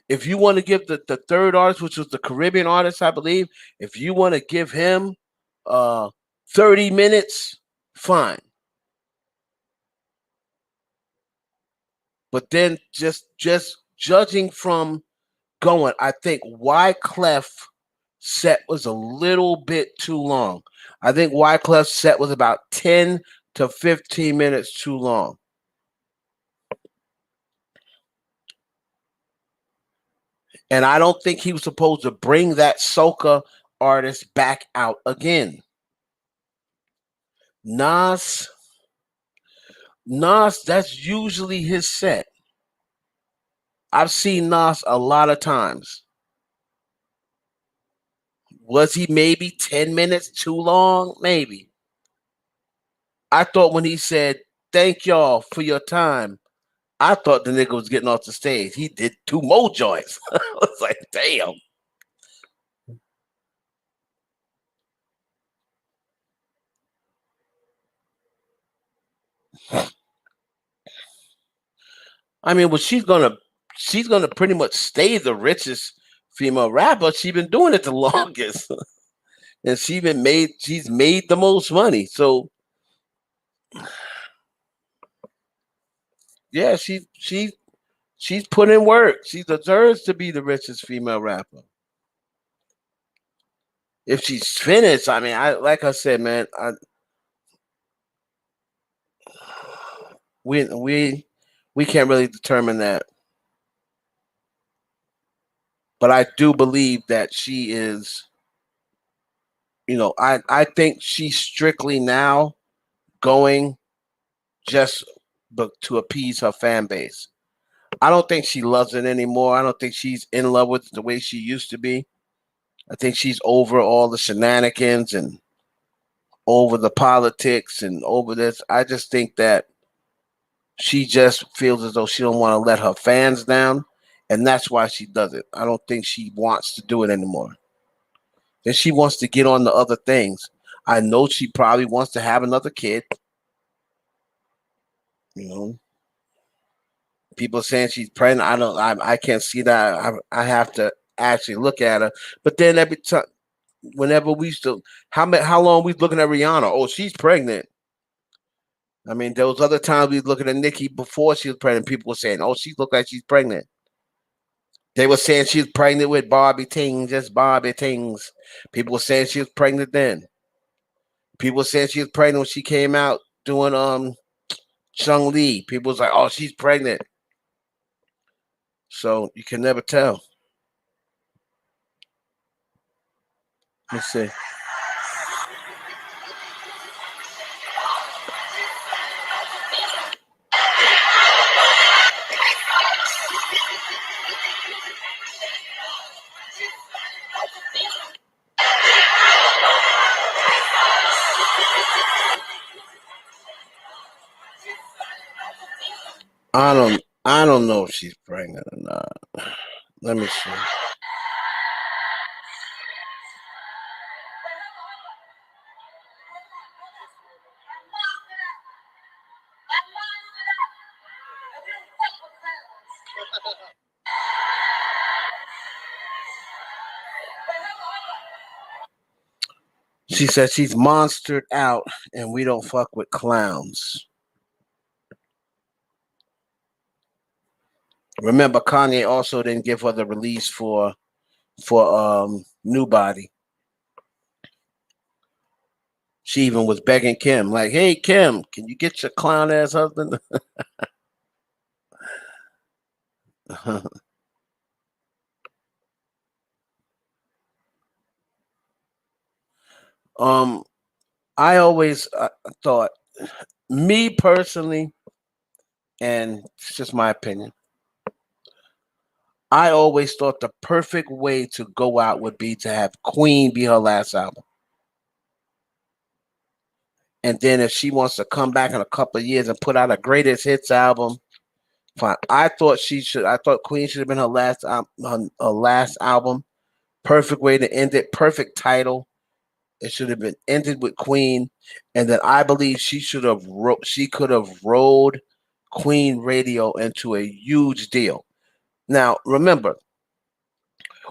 If you want to give the third artist, which was the Caribbean artist, I believe, if you want to give him uh 30 minutes, fine. But then just judging from going, I think Wyclef set was a little bit too long. I think Wyclef's set was about 10 to 15 minutes too long. And I don't think he was supposed to bring that soca artist back out again. Nas, Nas, that's usually his set. I've seen Nas a lot of times. Was he maybe 10 minutes too long? Maybe. I thought when he said, thank y'all for your time, I thought the nigga was getting off the stage. He did 2 more joints. I was like, damn. I mean, well, she's gonna pretty much stay the richest female rapper. She's been doing it the longest. And she's made the most money. So Yeah, she's put in work. She deserves to be the richest female rapper. If she's finished, I mean, I like I said, man, we we we can't really determine that, but I do believe that she is. I think she's strictly now going just but to appease her fan base. I don't think she loves it anymore. I don't think she's in love with it the way she used to be. I think she's over all the shenanigans and over the politics and over this. I just think that she just feels as though she don't want to let her fans down, and that's why she does it. I don't think she wants to do it anymore. And she wants to get on to other things. I know she probably wants to have another kid. You know, people saying she's pregnant. I don't. I can't see that. I have to actually look at her. But then every time, whenever we still, how long we looking at Rihanna? Oh, she's pregnant. I mean, there was other times we was looking at Nicki before she was pregnant. People were saying, "Oh, she looked like she's pregnant." They were saying she was pregnant with Barbie Tings, just Barbie Tings. People were saying she was pregnant then. People said she was pregnant when she came out doing Chung Li. People was like, "Oh, she's pregnant." So you can never tell. Let's see. I don't know if she's pregnant or not. Let me see. She said she's monstered out and we don't fuck with clowns. Remember, Kanye also didn't give her the release for New Body. She even was begging Kim, like, "Hey Kim, can you get your clown ass husband?" um, I always thought, me personally, and it's just my opinion. I always thought the perfect way to go out would be to have Queen be her last album. And then if she wants to come back in a couple of years and put out a greatest hits album, fine. I thought Queen should have been her last album. Perfect way to end it. Perfect title. It should have been ended with Queen, and then I believe she could have rolled Queen Radio into a huge deal. Now, remember,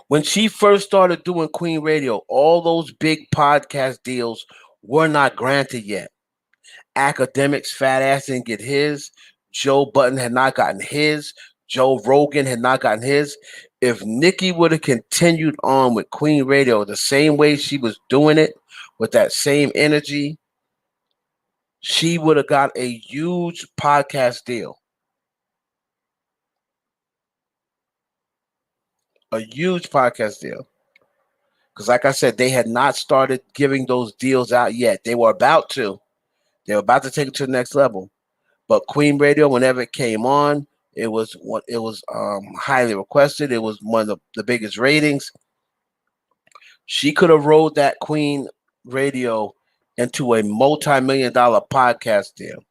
when she first started doing Queen Radio, all those big podcast deals were not granted yet. Academics fat ass didn't get his. Joe Button had not gotten his. Joe Rogan had not gotten his. If Nicki would have continued on with Queen Radio the same way she was doing it, with that same energy, she would have got a huge podcast deal. A huge podcast deal. Because, like I said, they had not started giving those deals out yet. They were about to. They were about to take it to the next level. But Queen Radio, whenever it came on, it was highly requested. It was one of the biggest ratings. She could have rolled that Queen Radio into a multi-million-dollar podcast deal.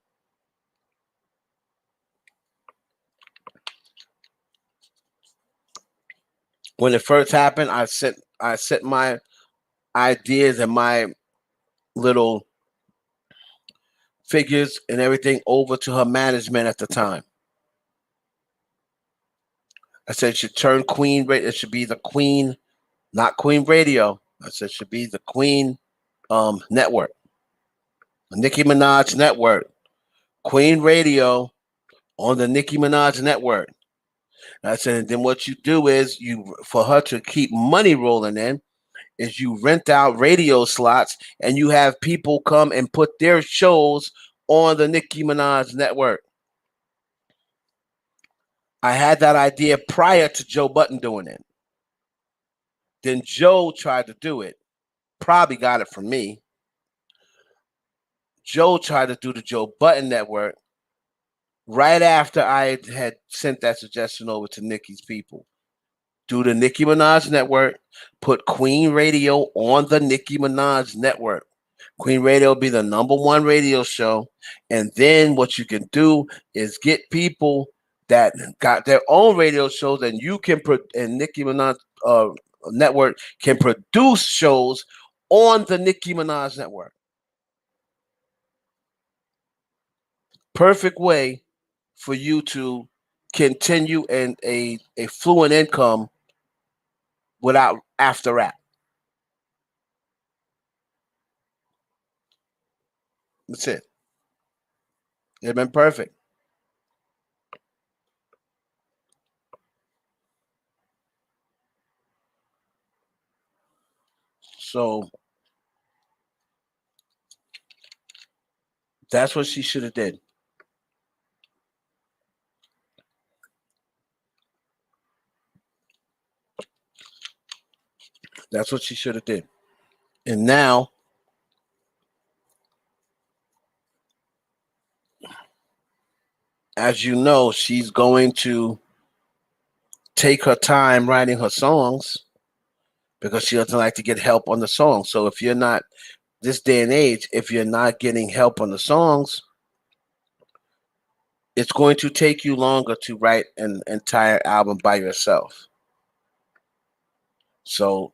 When it first happened, I sent my ideas and my little figures and everything over to her management at the time. I said it should turn Queen. It should be the Queen, not Queen Radio. I said it should be the Queen network, the Nicki Minaj network. Queen Radio on the Nicki Minaj network. I said, and then what you do is you, for her to keep money rolling in, is you rent out radio slots and you have people come and put their shows on the Nicki Minaj network. I had that idea prior to Joe Button doing it. Then Joe tried to do it. Probably got it from me. Joe tried to do the Joe Button network right after I had sent that suggestion over to Nicki's people. Do the Nicki Minaj network, put Queen Radio on the Nicki Minaj network. Queen Radio will be the number one radio show. And then what you can do is get people that got their own radio shows, and you can and Nicki Minaj network can produce shows on the Nicki Minaj network. Perfect way for you to continue in a fluent income without after rap. That's it. It'd been perfect. So that's what she should have did. That's what she should have did. And now, as you know, she's going to take her time writing her songs because she doesn't like to get help on the song. So if you're not this day and age, if you're not getting help on the songs, it's going to take you longer to write an entire album by yourself. So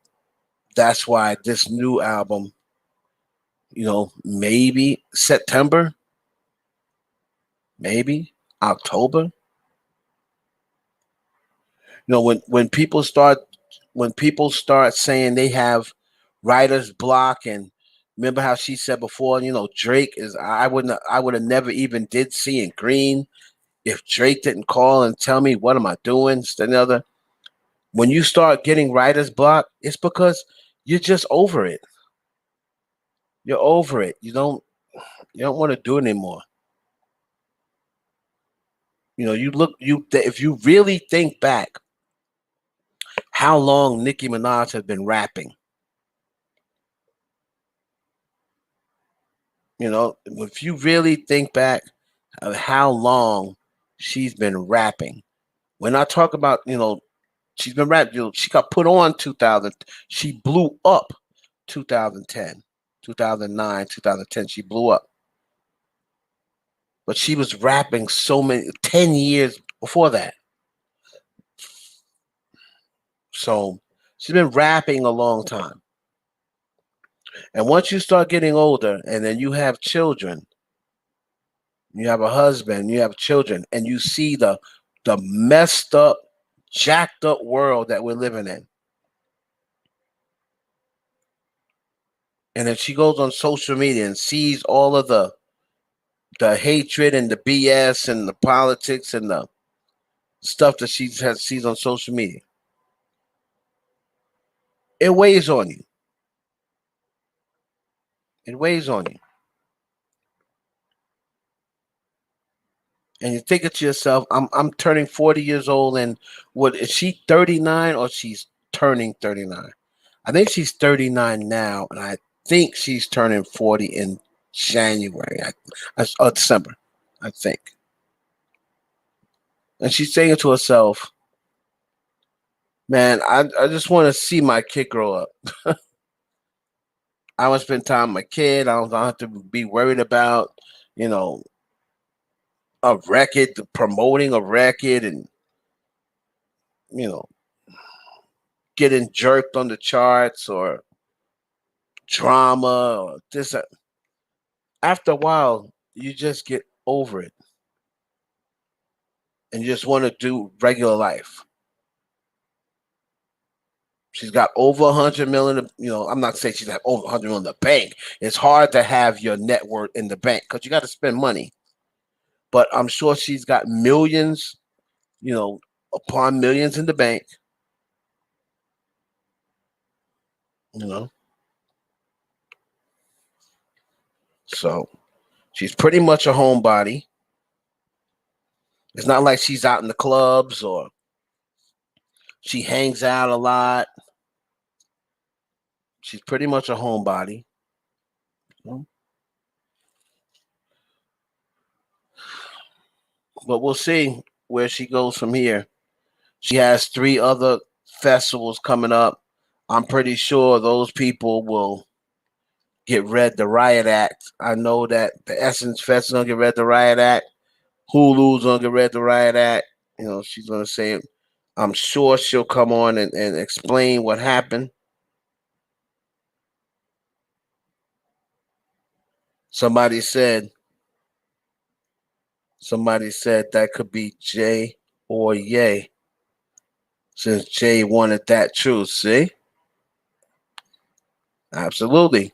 that's why this new album, maybe September, maybe October. When people start saying they have writer's block, and remember how she said before, Drake is I would have never even did Seeing Green if Drake didn't call and tell me what am I doing, another. When you start getting writer's block, it's because you're just over it. You're over it. You don't want to do it anymore. If you really think back how long Nicki Minaj has been rapping, if you really think back of how long she's been rapping. When I talk about, she's been rapping, she got put on 2000, she blew up 2010, 2009, 2010, she blew up. But she was rapping 10 years before that. So she's been rapping a long time. And once you start getting older and then you have children, you have a husband, you have children, and you see the messed up, jacked up world that we're living in. And if she goes on social media and sees all of the hatred and the BS and the politics and the stuff that sees on social media, it weighs on you. It weighs on you. And you think it to yourself, I'm turning 40 years old, and what is she 39 or she's turning 39? I think she's 39 now, and I think she's turning 40 in January, or December, I think. And she's saying to herself, man, I just want to see my kid grow up. I want to spend time with my kid. I don't have to be worried about, you know, a record, promoting a record, and you know, getting jerked on the charts or drama or this. After a while, you just get over it and you just want to do regular life. She's got over 100 million. I'm not saying she's got over 100 million in the bank. It's hard to have your net worth in the bank because you got to spend money. but I'm sure she's got millions, you know, upon millions in the bank. You know, so she's pretty much a homebody. It's not like she's out in the clubs or she hangs out a lot. She's pretty much a homebody. But we'll see where she goes from here. She has 3 other festivals coming up. I'm pretty sure those people will get read the riot act. I know that the Essence Fest is gonna get read the riot act. Hulu's gonna get read the riot act. You know, she's gonna say it. I'm sure she'll come on and explain what happened. Somebody said somebody said that could be Jay or Yay, since Jay wanted that truth. See? Absolutely.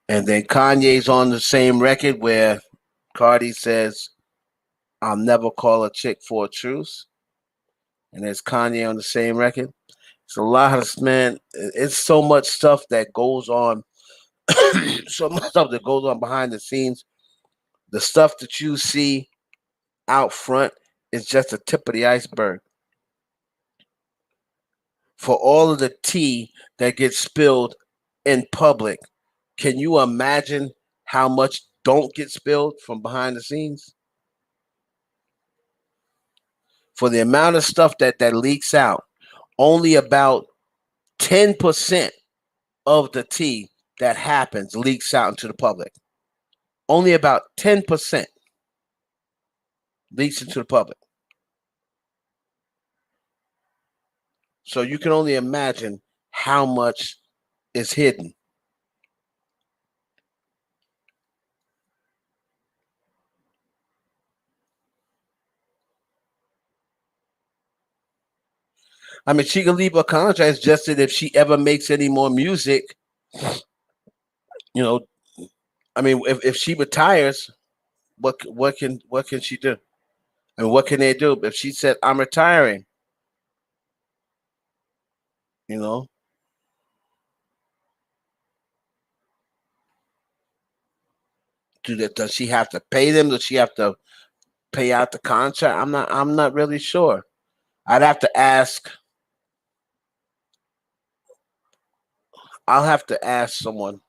And then Kanye's on the same record where Cardi says, I'll never call a chick for a truce. And there's Kanye on the same record. It's a lot of, man, it's so much stuff that goes on, so much stuff that goes on behind the scenes. The stuff that you see out front is just the tip of the iceberg. For all of the tea that gets spilled in public, can you imagine how much don't get spilled from behind the scenes? For the amount of stuff that leaks out, only about 10% of the tea that happens leaks out into the public. Only about 10% leaks into the public. So you can only imagine how much is hidden. I mean, she can leave a contract just that if she ever makes any more music, you know, I mean, if she retires, what can she do? I mean, what can they do? If she said, I'm retiring, you know, does she have to pay them? Does she have to pay out the contract? I'm not really sure. I'd have to ask. I'll have to ask someone.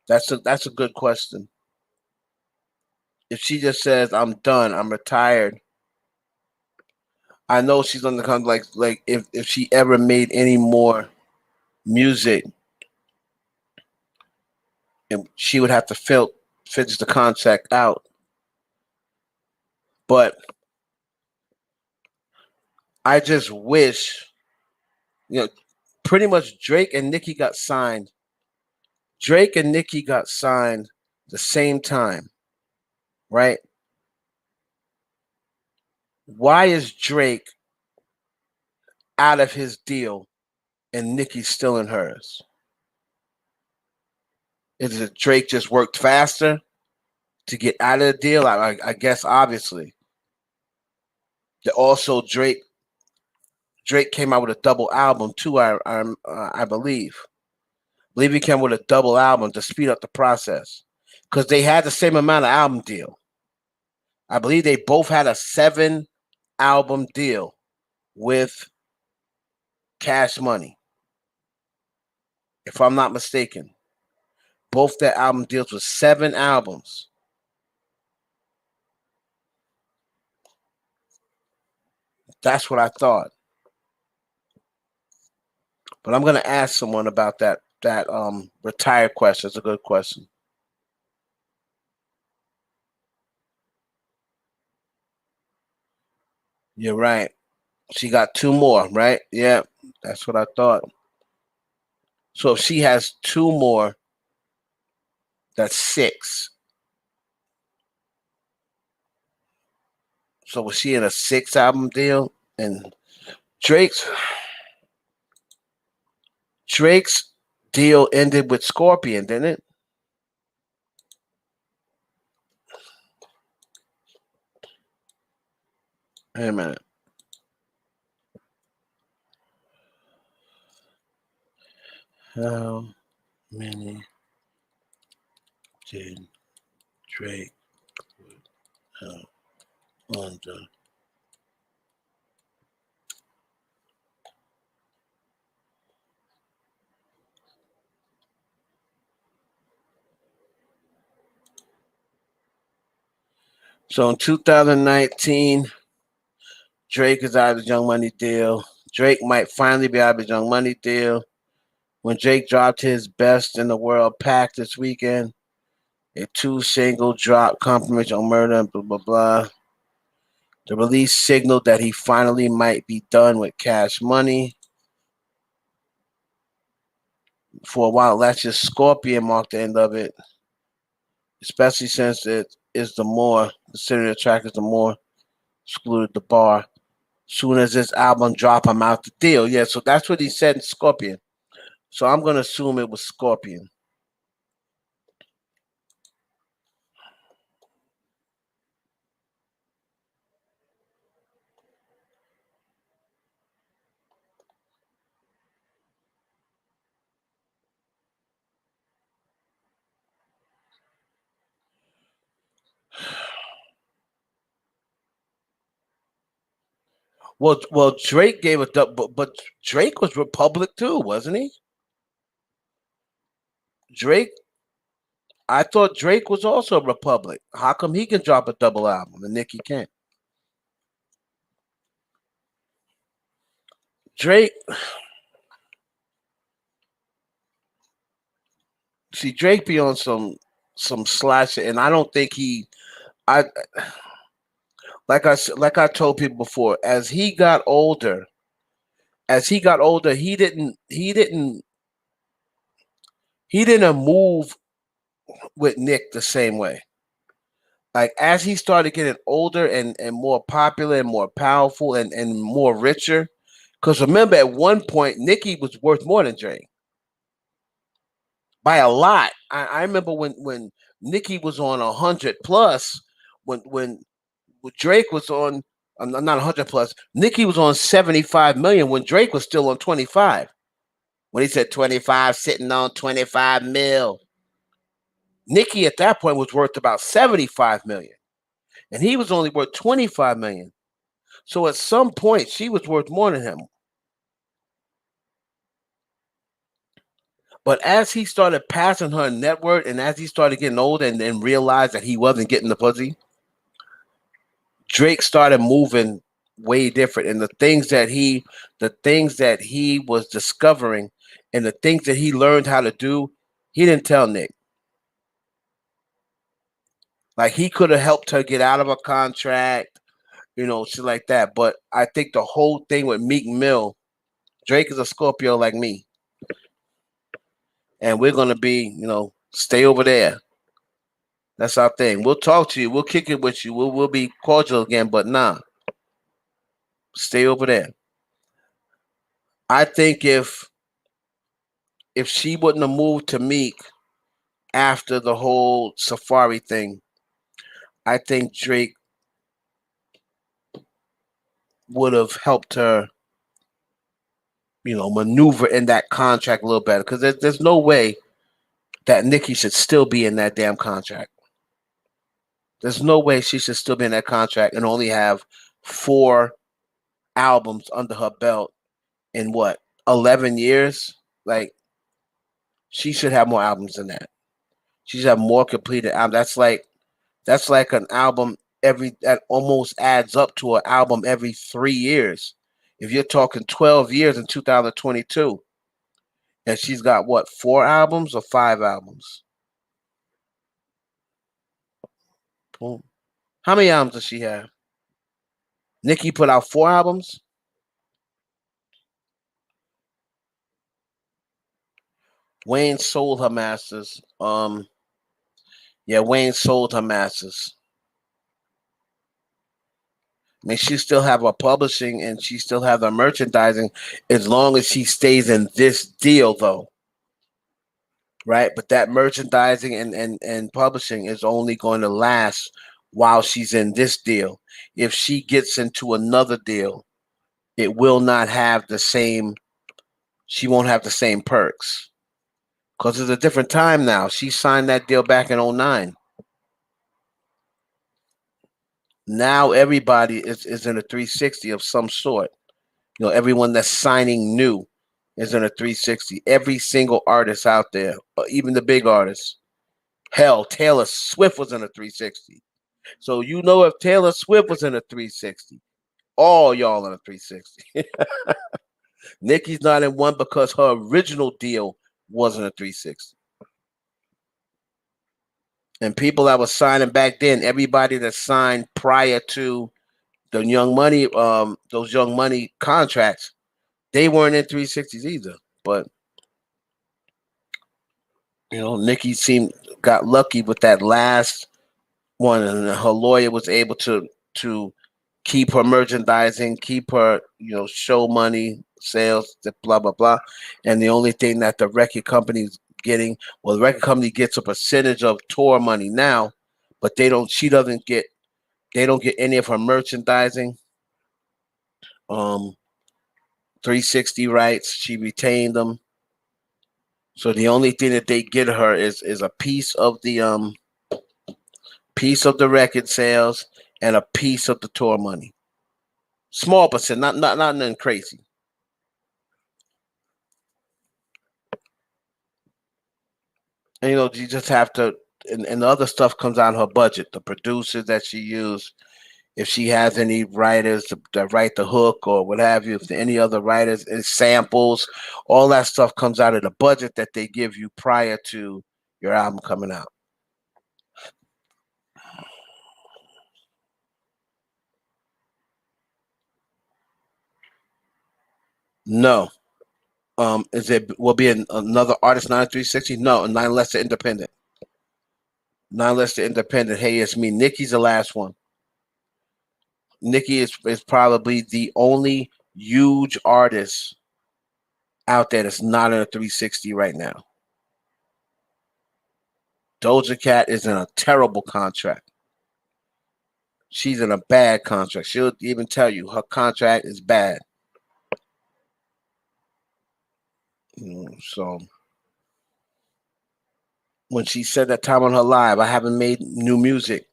That's a good question. If she just says I'm done, I'm retired, I know she's on the con like if she ever made any more music, and she would have to finish the contract out. But I just wish, you know, pretty much Drake and Nicki got signed. Drake and Nicki got signed the same time, right? Why is Drake out of his deal and Nicki's still in hers? Is it Drake just worked faster to get out of the deal? I guess obviously. Also, Drake came out with a double album too. I believe. I believe he came with a double album to speed up the process because they had the same amount of album deal. I believe they both had a 7 album deal with Cash Money, if I'm not mistaken. Both their album deals with 7 albums. That's what I thought. But I'm gonna ask someone about that retired question. It's a good question. You're right. She got 2 more, right? Yeah, that's what I thought. So if she has 2 more, that's 6. So was she in a 6 album deal? And Drake's Drake's deal ended with Scorpion, didn't it? Wait a minute. How many did Drake put out on the? So in 2019, Drake is out of his Young Money deal. Drake might finally be out of his Young Money deal. When Drake dropped his Best in the World pack this weekend, a two-single drop confirmation on Murder and blah, blah, blah. The release signaled that he finally might be done with Cash Money. For a while, Let's Just Scorpion marked the end of it, especially since it is the more, considered the track is the more excluded the bar. Soon as this album drop, I'm out the deal. Yeah, so that's what he said in Scorpion. So I'm gonna assume it was Scorpion. Well, Drake gave a but Drake was Republic too, wasn't he? Drake, I thought Drake was also Republic. How come he can drop a double album and Nicki can't? Drake, see, Drake be on some slash, and I don't think he. I like I told people before. As he got older, he didn't move with Nick the same way. Like as he started getting older and more popular and more powerful and more richer. Because remember, at one point, Nicki was worth more than Drake by a lot. I remember when Nicki was on 100 plus, when Drake was on not 100 plus, Nicki was on 75 million when Drake was still on 25. When he said 25, sitting on 25 mil, Nicki at that point was worth about 75 million, and he was only worth 25 million. So at some point, she was worth more than him. But as he started passing her net worth, and as he started getting older, and realized that he wasn't getting the pussy, Drake started moving way different. And the things that he was discovering, and the things that he learned how to do, he didn't tell Nick. Like he could have helped her get out of a contract, shit like that. But I think the whole thing with Meek Mill, Drake is a Scorpio like me, and we're gonna be, stay over there. That's our thing. We'll talk to you. We'll kick it with you. We'll be cordial again, but nah, stay over there. I think if she wouldn't have moved to Meek after the whole Safari thing, I think Drake would have helped her, maneuver in that contract a little better. Because there's no way that Nicki should still be in that damn contract. There's no way she should still be in that contract and only have 4 albums under her belt in what, 11 years. Like she should have more albums than that. She should have more completed albums. That's like an album every that almost adds up to an album every 3 years. If you're talking 12 years in 2022, and she's got what, 4 albums or 5 albums? Boom. How many albums does she have? Nicki put out 4 albums. Wayne sold her masters. Yeah, Wayne sold her masters. I mean, she still have her publishing and she still have her merchandising as long as she stays in this deal, though. Right? But that merchandising and publishing is only going to last while she's in this deal. If she gets into another deal, it will not have the same. She won't have the same perks because it's a different time now. She signed that deal back in '09. Now everybody is in a 360 of some sort. Everyone that's signing new is in a 360. Every single artist out there, even the big artists. Hell, Taylor Swift was in a 360. So if Taylor Swift was in a 360, all y'all in a 360. Nicki's not in one because her original deal wasn't a 360. And people that was signing back then, everybody that signed prior to the those Young Money contracts, they weren't in 360s either. But Nicki got lucky with that last one, and her lawyer was able to keep her merchandising, keep her show money, sales, blah blah blah. And the only thing that the record company's getting, well, the record company gets a percentage of tour money now, but they don't. She doesn't get. They don't get any of her merchandising. 360 rights. She retained them. So the only thing that they get her is a piece of the record sales and a piece of the tour money. Small percent, not nothing crazy. And you just have to, and the other stuff comes out of her budget. The producers that she used, if she has any writers to write the hook or what have you, if any other writers and samples, all that stuff comes out of the budget that they give you prior to your album coming out. No. Is it will be another artist 9360? No, not unless they're independent. Not unless they're independent. Hey, it's me. Nicki's the last one. Nicki is probably the only huge artist out there that's not in a 360 right now. Doja Cat is in a terrible contract. She's in a bad contract. She'll even tell you her contract is bad. So when she said that time on her live, I haven't made new music.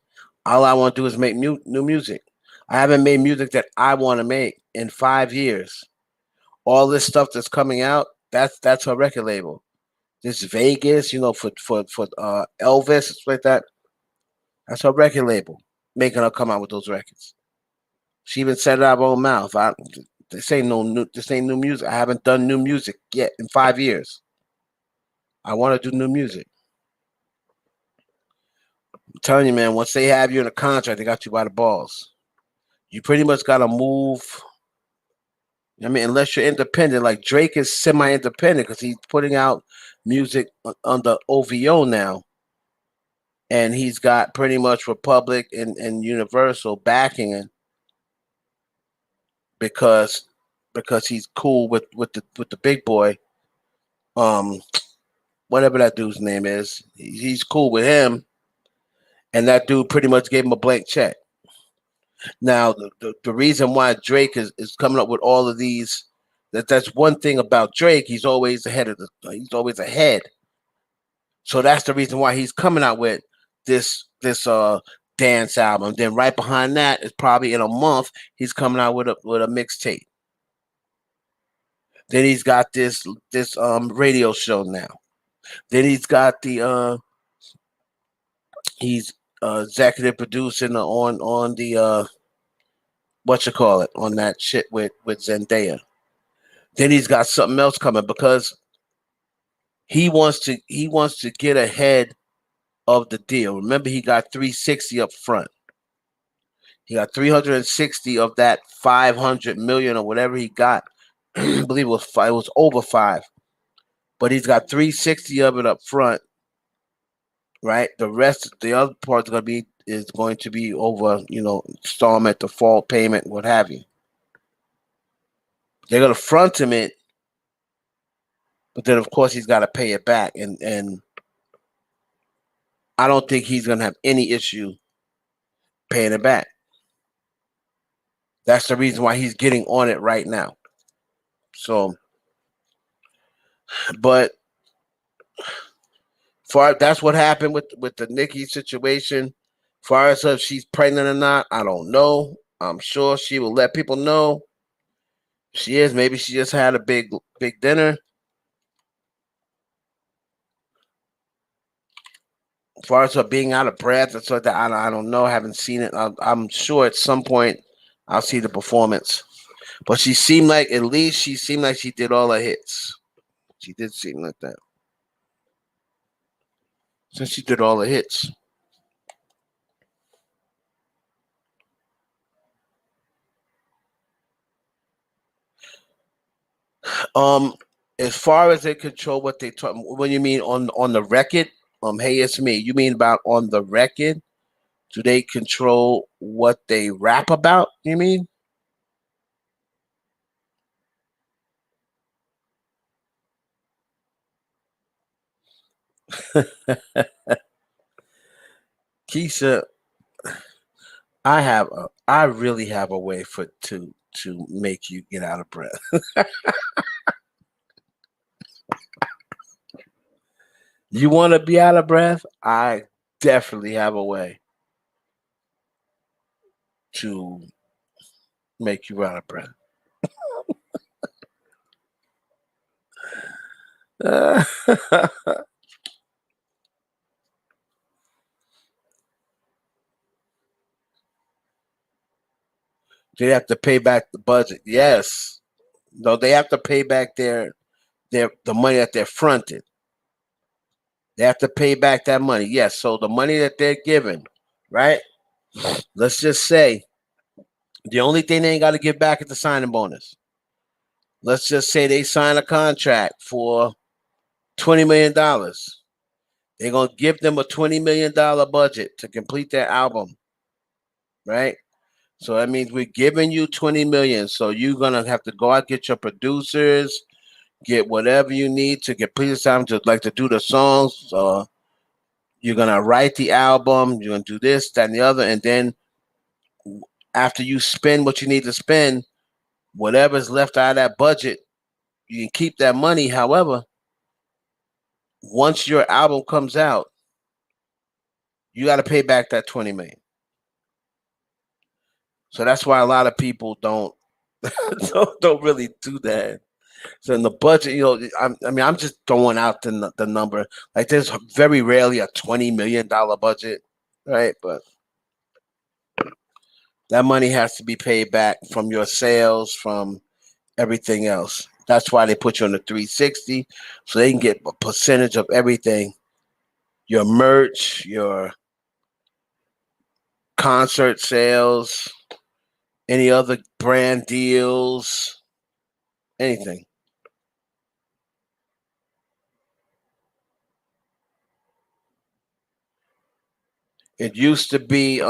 All I want to do is make new music. I haven't made music that I want to make in 5 years. All this stuff that's coming out, that's her record label. This Vegas, for Elvis, it's like that. That's her record label, making her come out with those records. She even said it out of her own mouth. This ain't new music. I haven't done new music yet in 5 years. I want to do new music. I'm telling you, man, once they have you in a contract, they got you by the balls. You pretty much got to move. I mean, unless you're independent, like Drake is semi-independent because he's putting out music under OVO now, and he's got pretty much Republic and Universal backing it because he's cool with the big boy, um, whatever that dude's name is. He's cool with him, and that dude pretty much gave him a blank check. Now, the reason why Drake is coming up with all of these, that's one thing about Drake. He's always he's always ahead. So that's the reason why he's coming out with this dance album. Then right behind that is probably in a month he's coming out with a mixtape. Then he's got this radio show now. Then he's got the he's executive producing on the what you call it, on that shit with Zendaya. Then he's got something else coming because he wants to get ahead of the deal. Remember, he got 360 up front. He got 360 of that 500 million or whatever he got. I believe it was five, it was over five, but he's got 360 of it up front, right? The other part is going to be over, installment, default payment, what have you. They're gonna front him it, but then of course he's got to pay it back, and I don't think he's gonna have any issue paying it back. That's the reason why he's getting on it right now. So, but that's what happened with the Nicki situation. Far as if she's pregnant or not, I don't know. I'm sure she will let people know. She is. Maybe she just had a big dinner. As far as her being out of breath and so that, I don't know. I haven't seen it. I'm sure at some point I'll see the performance. But she seemed like, at least she seemed like she did all her hits. She did seem like that. Since she did all the hits. Um, as far as they control what they talk, what do you mean on the record? Hey, it's me. You mean about on the record? Do they control what they rap about? You mean? Keisha, I really have a way for to make you get out of breath. You want to be out of breath? I definitely have a way to make you out of breath. They have to pay back the budget. Yes. No, they have to pay back their the money that they're fronted. They have to pay back that money. Yes. So the money that they're given, right? Let's just say the only thing they ain't got to give back is the signing bonus. Let's just say they sign a contract for $20 million. They're gonna give them a $20 million budget to complete their album, right? So that means we're giving you 20 million. So you're gonna have to go out get your producers, get whatever you need to complete this album, to like to do the songs. You're gonna write the album. You're gonna do this, that, and the other, and then after you spend what you need to spend, whatever's left out of that budget, you can keep that money. However, once your album comes out, you got to pay back that 20 million. So that's why a lot of people don't don't really do that. So in the budget, I mean, I'm just throwing out the number. Like, there's very rarely a $20 million budget, right? But that money has to be paid back from your sales, from everything else. That's why they put you on the 360, so they can get a percentage of everything: your merch, your concert sales, any other brand deals, anything. It used to be,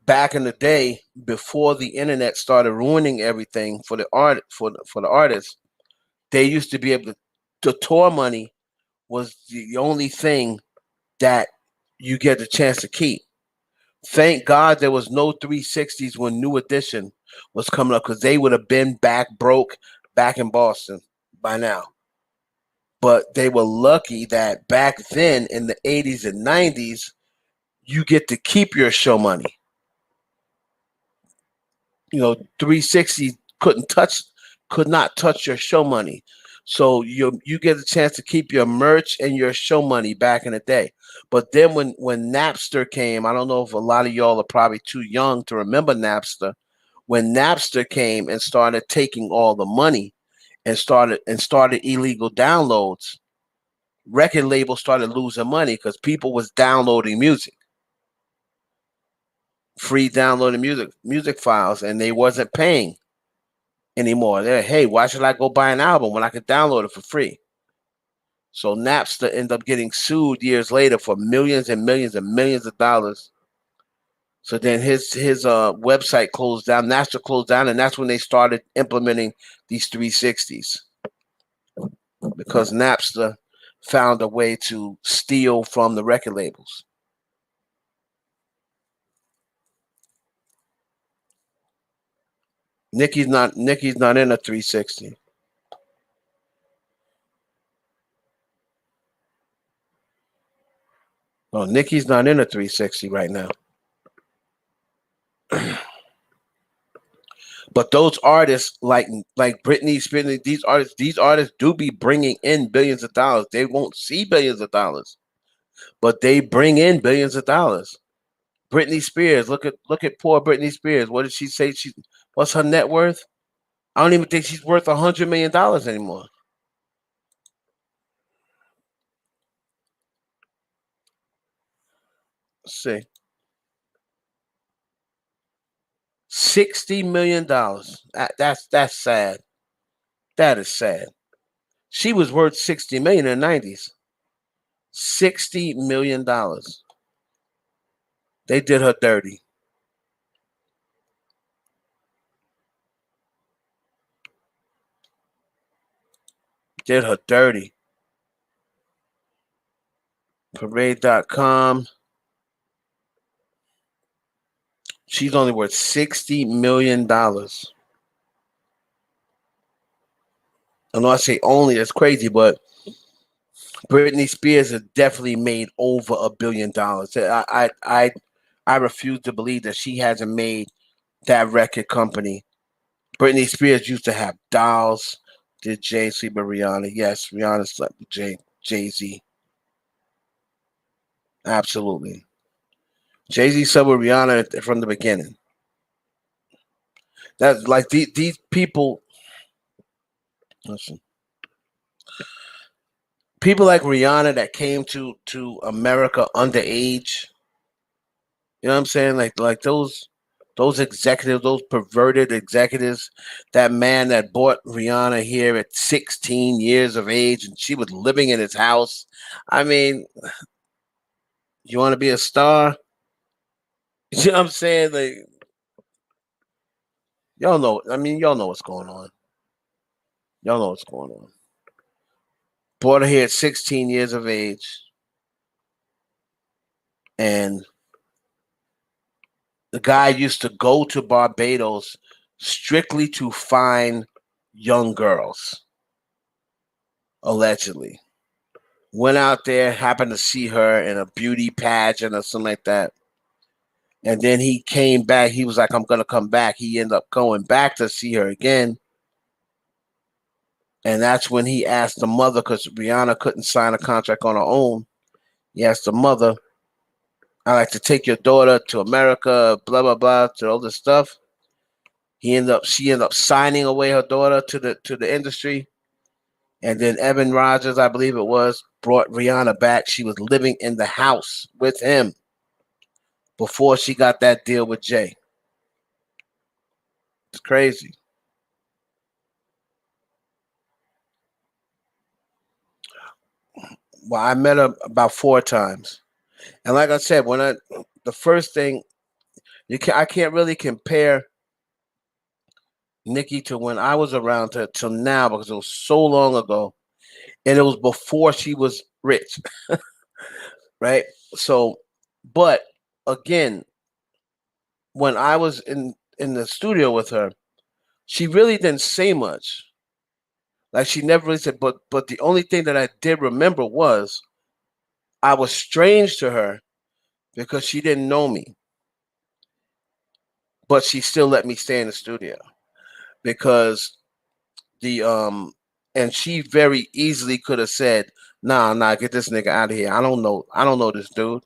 back in the day before the internet started ruining everything for the art for the artists. They used to be able to, the tour money was the only thing that you get the chance to keep. Thank God there was no 360s when New Edition was coming up, because they would have been back broke back in Boston by now. But they were lucky that back then in the 80s and 90s, you get to keep your show money. 360 could not touch your show money. So you get a chance to keep your merch and your show money back in the day. But then when Napster came, I don't know if a lot of y'all are probably too young to remember Napster. When Napster came and started taking all the money and started illegal downloads, record labels started losing money because people was downloading music, free downloading music files, and they wasn't paying anymore. They're, hey, why should I go buy an album when I can download it for free? So Napster ended up getting sued years later for millions and millions and millions of dollars. So then his website closed down. Napster closed down, and that's when they started implementing these 360s, because Napster found a way to steal from the record labels. Nicki's not in a 360. No, Nicki's not in a 360 right now. But those artists like Britney Spears, these artists do be bringing in billions of dollars. They won't see billions of dollars, but they bring in billions of dollars. Britney Spears, look at poor Britney Spears. What did she say? What's her net worth? I don't even think she's worth $100 million anymore. Let's see, $60 million. That's sad. That is sad. She was worth 60 million in the 90s. $60 million. They did her dirty. Did her dirty. Parade.com. She's only worth $60 million. I know I say only, that's crazy, but Britney Spears has definitely made over $1 billion. I refuse to believe that she hasn't made that record company. Britney Spears used to have dolls. Did Jay sleep with Rihanna? Yes, Rihanna slept with Jay-Z. Absolutely. Jay-Z slept with Rihanna from the beginning. That's like these people. Listen, people like Rihanna that came to America underage. You know what I'm saying? Like those executives, those perverted executives. That man that bought Rihanna here at 16 years of age, and she was living in his house. I mean, you want to be a star? You know what I'm saying? Like y'all know. I mean, y'all know what's going on. Y'all know what's going on. Bought her here at 16 years of age, and the guy used to go to Barbados strictly to find young girls, allegedly. Went out there, happened to see her in a beauty pageant or something like that. And then he came back. He was like, I'm going to come back. He ended up going back to see her again. And that's when he asked the mother, because Rihanna couldn't sign a contract on her own. He asked the mother, I like to take your daughter to America, blah, blah, blah, to all this stuff. She ended up signing away her daughter to the industry. And then Evan Rogers, I believe it was, brought Rihanna back. She was living in the house with him before she got that deal with Jay. It's crazy. Well, I met her about 4 times, and like I said, the first thing I can't really compare Nicki to when I was around her till now because it was so long ago, and it was before she was rich, right? So, but again, when I was in the studio with her, she really didn't say much. Like she never really said, but the only thing that I did remember was I was strange to her because she didn't know me, but she still let me stay in the studio because the and she very easily could have said, nah, get this nigga out of here. I don't know this dude.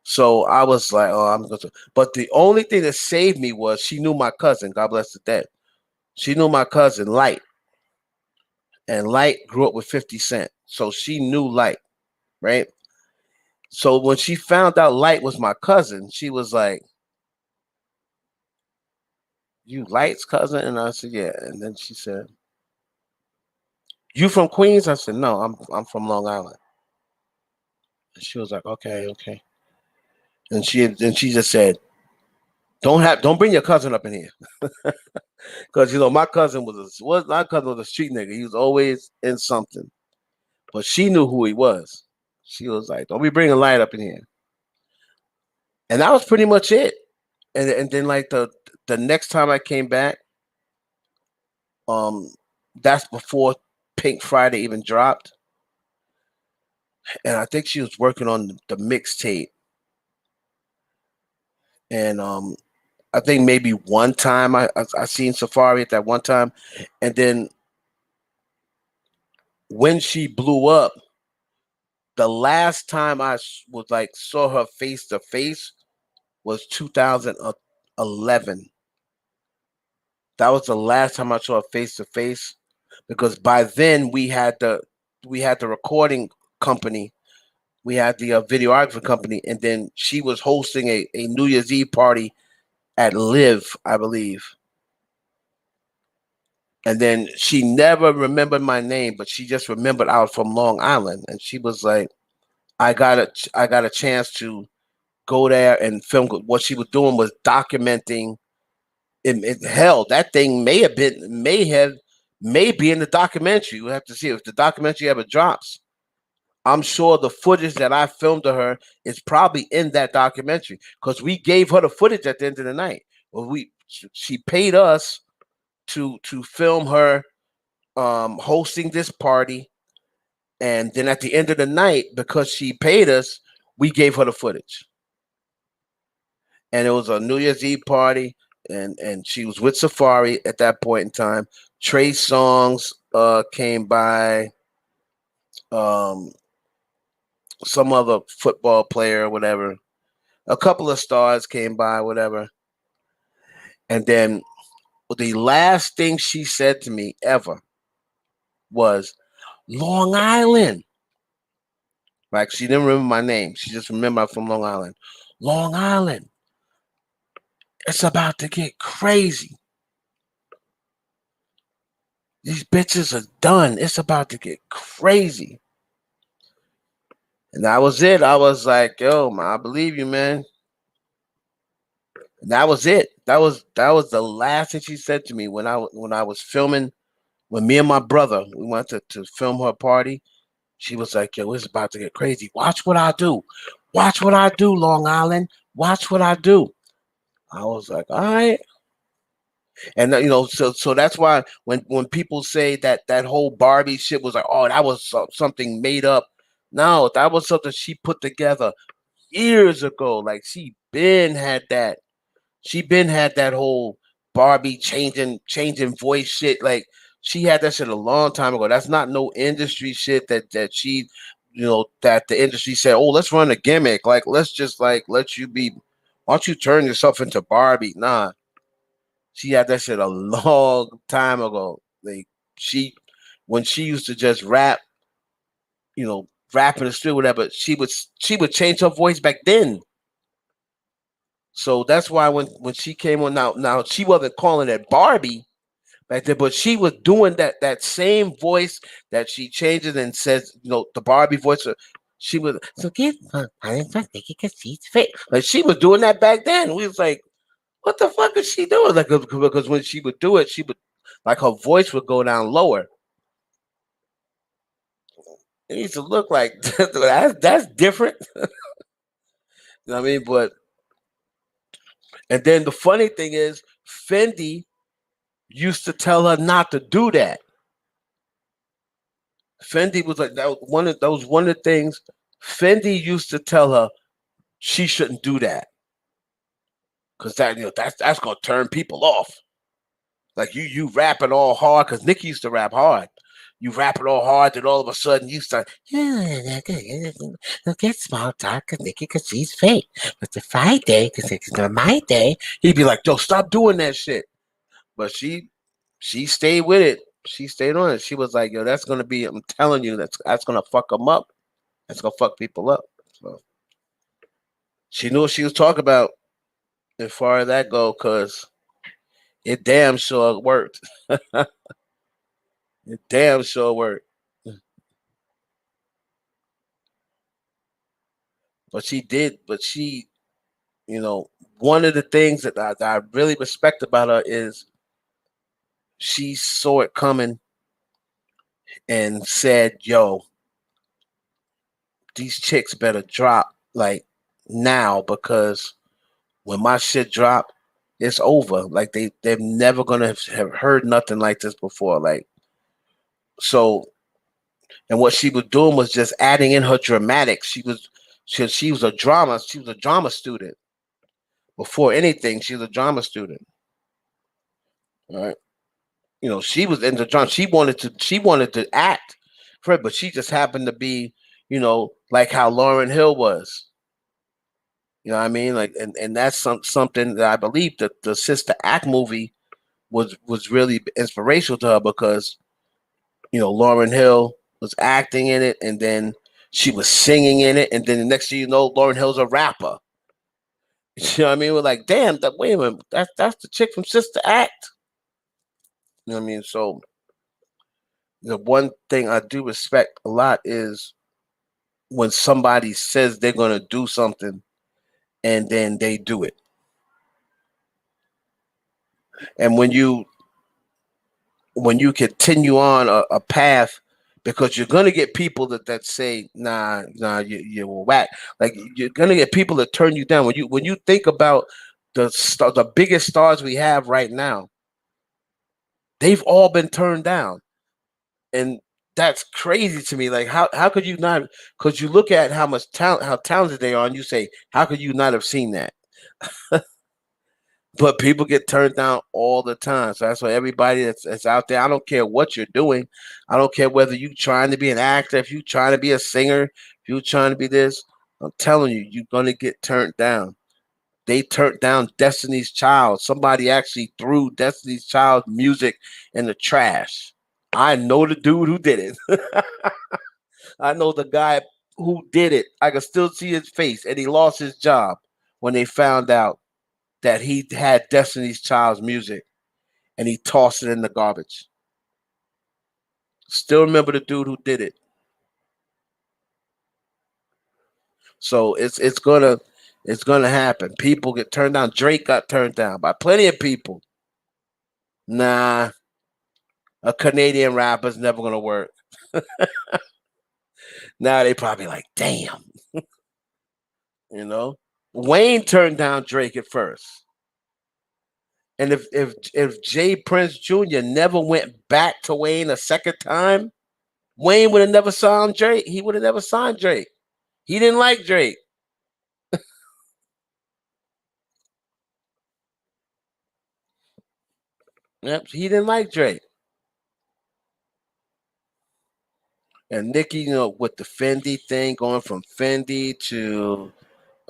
So I was like, oh, I'm going to. But the only thing that saved me was she knew my cousin. God bless the dead. She knew my cousin Light, and Light grew up with 50 Cent, so she knew Light, right? So when she found out Light was my cousin, she was like, "You Light's cousin?" And I said, "Yeah." And then she said, "You from Queens?" I said, "No, I'm from Long Island." And she was like, "Okay, okay." And she just said, don't bring your cousin up in here, because my cousin was a street nigga. He was always in something, but she knew who he was. She was like, "Don't be bringing Light up in here," and that was pretty much it. And then like the next time I came back, um, that's before Pink Friday even dropped, and I think she was working on the mixtape, and I think maybe one time I seen Safari at that one time, and then when she blew up, the last time was like saw her face to face was 2011. That was the last time I saw her face to face because by then we had the recording company, we had the videography company, and then she was hosting a New Year's Eve party at Live, I believe. And then she never remembered my name, but she just remembered I was from Long Island, and she was like, I got a chance to go there and film." What she was doing was documenting. Hell, that thing may be in the documentary. We'll have to see if the documentary ever drops. I'm sure the footage that I filmed of her is probably in that documentary because we gave her the footage at the end of the night. Well, she paid us to film her hosting this party, and then at the end of the night, because she paid us, we gave her the footage. And it was a New Year's Eve party, and she was with Safari at that point in time. Trey Songs came by, um, some other football player or whatever. A couple of stars came by, whatever. And then the last thing she said to me ever was Long Island. Like she didn't remember my name. She just remembered I'm from Long Island. Long Island. It's about to get crazy. These bitches are done. It's about to get crazy. And that was it. I was like, yo, man, I believe you, man. And that was it. That was the last thing she said to me when I was filming. When me and my brother we went to film her party, she was like, yo, it's about to get crazy. Watch what I do. Watch what I do, Long Island. Watch what I do. I was like, all right. And so that's why when people say that whole Barbie shit was like, oh, that was something made up. No, that was something she put together years ago. Like she been had that whole Barbie changing voice shit. Like she had that shit a long time ago. That's not no industry shit that she, that the industry said, oh, let's run a gimmick. Like let's just like let you be. Why don't you turn yourself into Barbie? Nah, she had that shit a long time ago. Like she, when she used to just rap in the street, whatever. She would change her voice back then. So that's why when she came on, now she wasn't calling it Barbie back then, but she was doing that same voice that she changes and says, the Barbie voice. She was so get because she's fake. Like she was doing that back then. We was like, what the fuck is she doing? Like because when she would do it, she would like her voice would go down lower. It used to look like that's different. You know what I mean? But and then the funny thing is, Fendi used to tell her not to do that. Fendi was like that was one of the things Fendi used to tell her she shouldn't do that because that's gonna turn people off. Like you rapping all hard because Nicki used to rap hard. You rap it all hard, then all of a sudden you start, yeah, get small talk because Nicki because she's fake. But the Friday because it's not my day, he'd be like, yo, stop doing that shit. But she stayed with it. She stayed on it. She was like, yo, that's gonna be. I'm telling you, that's gonna fuck them up. That's gonna fuck people up. So she knew what she was talking about as far as that go, cause it damn sure worked. It damn sure worked. But she did. But she, one of the things that I really respect about her is she saw it coming and said, "Yo, these chicks better drop like now because when my shit drop." it's over. Like they're never gonna have heard nothing like this before. Like so, and what she was doing was just adding in her dramatics. She was a drama. She was a drama student before anything. She was a drama student. All right, you know, she was in the drama. She wanted to act for it, but she just happened to be, you know, like how Lauryn Hill was. You know what I mean? Like, and that's something that I believe that the Sister Act movie was really inspirational to her because you know Lauryn Hill was acting in it, and then she was singing in it, and then the next thing you know, Lauryn Hill's a rapper. You know what I mean? We're like, damn, that wait a minute, that's the chick from Sister Act. You know what I mean? So the one thing I do respect a lot is when somebody says they're gonna do something and then they do it. And when you continue on a path because you're gonna get people that say nah you will whack, like you're gonna get people that turn you down when you think about the biggest stars we have right now, they've all been turned down, and that's crazy to me. Like how could you not, because you look at how much talent, how talented they are, and you say how could you not have seen that? But people get turned down all the time. So that's why everybody that's out there, I don't care what you're doing. I don't care whether you trying to be an actor, if you trying to be a singer, if you trying to be this, I'm telling you, you're gonna get turned down. They turned down Destiny's Child. Somebody actually threw Destiny's Child music in the trash. I know the dude who did it. I know the guy who did it. I can still see his face, and he lost his job when they found out that he had Destiny's Child's music and he tossed it in the garbage. Still remember the dude who did it. So it's gonna happen. People get turned down. Drake got turned down by plenty of people. Nah, a Canadian rapper's never gonna work. Now they probably like, damn, you know. Wayne turned down Drake at first. And if Jay Prince Jr. never went back to Wayne a second time, Wayne would have never signed Drake. He would have never signed Drake. He didn't like Drake. Yep, he didn't like Drake. And Nicki, you know, with the Fendi thing, going from Fendi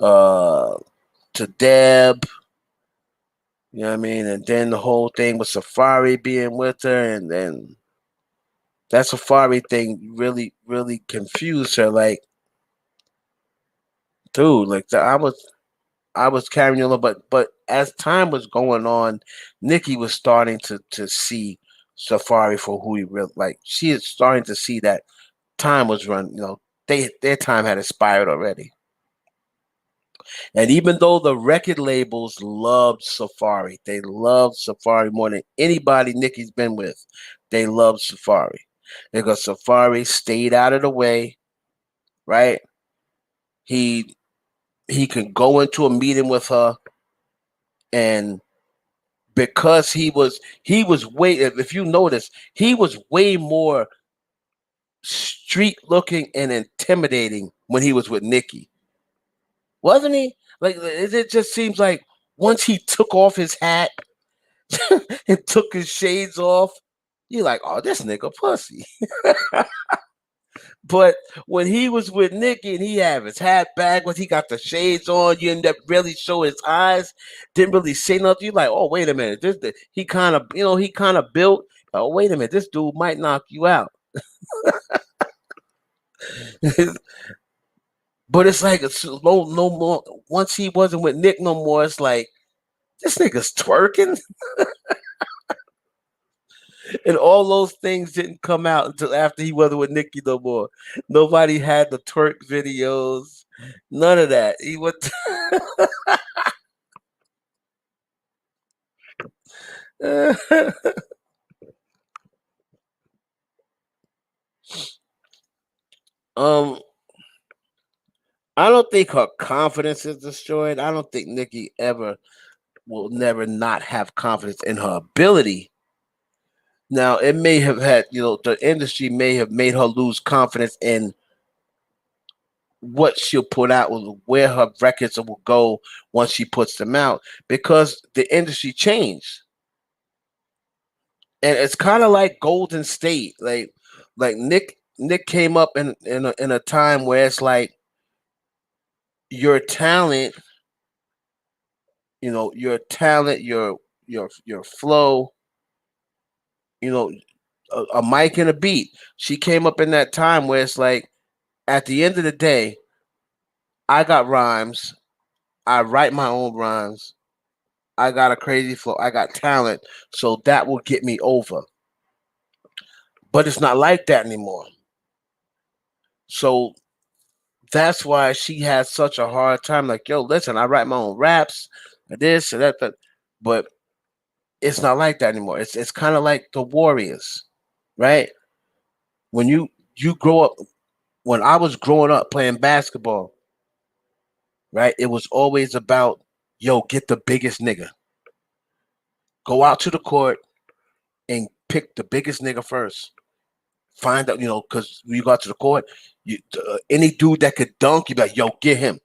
uh to Deb, you know what I mean? And then the whole thing with Safari being with her, and then that Safari thing really confused her. Like, dude, like I was carrying a little, but as time was going on, Nicki was starting to see Safari for who he really like. She is starting to see that time was run. You know, their time had expired already. And even though the record labels loved Safari, they loved Safari more than anybody Nicki's been with. They loved Safari because Safari stayed out of the way, right? He he could go into a meeting with her, and because he was way, if you notice, he was way more street looking and intimidating when he was with Nicki, wasn't he? Like it just seems like once he took off his hat and took his shades off, you're like, oh, this nigga pussy. But when he was with Nicki and he had his hat back, when he got the shades on, you ended up really show his eyes, didn't really say nothing. You like, oh, wait a minute, he kind of, you know, he kind of built. Oh, wait a minute, this dude might knock you out. But it's like it's no more. Once he wasn't with Nick no more, it's like this nigga's twerking. And all those things didn't come out until after he wasn't with Nicki no more. Nobody had the twerk videos, none of that. He went. um, I don't think her confidence is destroyed. I don't think Nicki ever will never not have confidence in her ability. Now, it may have had, the industry may have made her lose confidence in what she'll put out, where her records will go once she puts them out, because the industry changed. And it's kind of like Golden State, like Nick came up in a time where it's like your talent, your talent, your flow, you know, a mic and a beat. She came up in that time where it's like, at the end of the day, I got rhymes. I write my own rhymes. I got a crazy flow. I got talent. So that will get me over. But it's not like that anymore. So that's why she has such a hard time. Like, yo, listen, I write my own raps, and this and that. But it's not like that anymore. It's kind of like the Warriors, right? When you grow up, when I was growing up playing basketball, right? It was always about, yo, get the biggest nigga. Go out to the court and pick the biggest nigga first. Find out, because when you go out to the court, any dude that could dunk, you be like, yo, get him.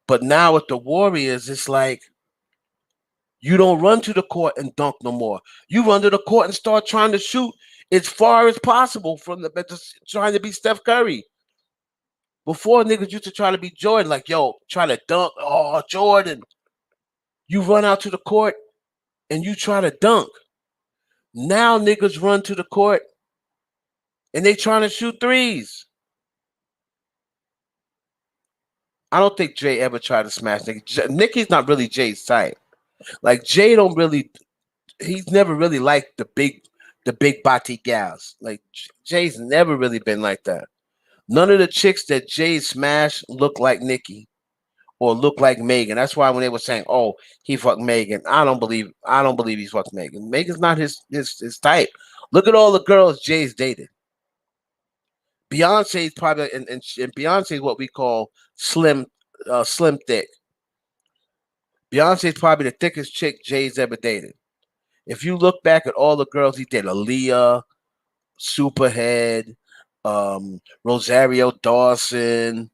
But now with the Warriors, it's like you don't run to the court and dunk no more. You run to the court and start trying to shoot as far as possible from trying to be Steph Curry. Before, niggas used to try to be Jordan, like, yo, try to dunk. Oh, Jordan. You run out to the court and you try to dunk. Now niggas run to the court and they trying to shoot threes. I don't think Jay ever tried to smash Nicki. Nicki's not really Jay's type. Like, Jay don't really, he's never really liked the big body gals. Like, Jay's never really been like that. None of the chicks that Jay smashed look like Nicki or look like Megan. That's why when they were saying, "Oh, he fucked Megan," I don't believe he fucked Megan. Megan's not his type. Look at all the girls Jay's dated. Beyonce's probably, and Beyonce's what we call slim thick. Beyonce's probably the thickest chick Jay's ever dated. If you look back at all the girls he dated, Aaliyah, Superhead, Rosario Dawson.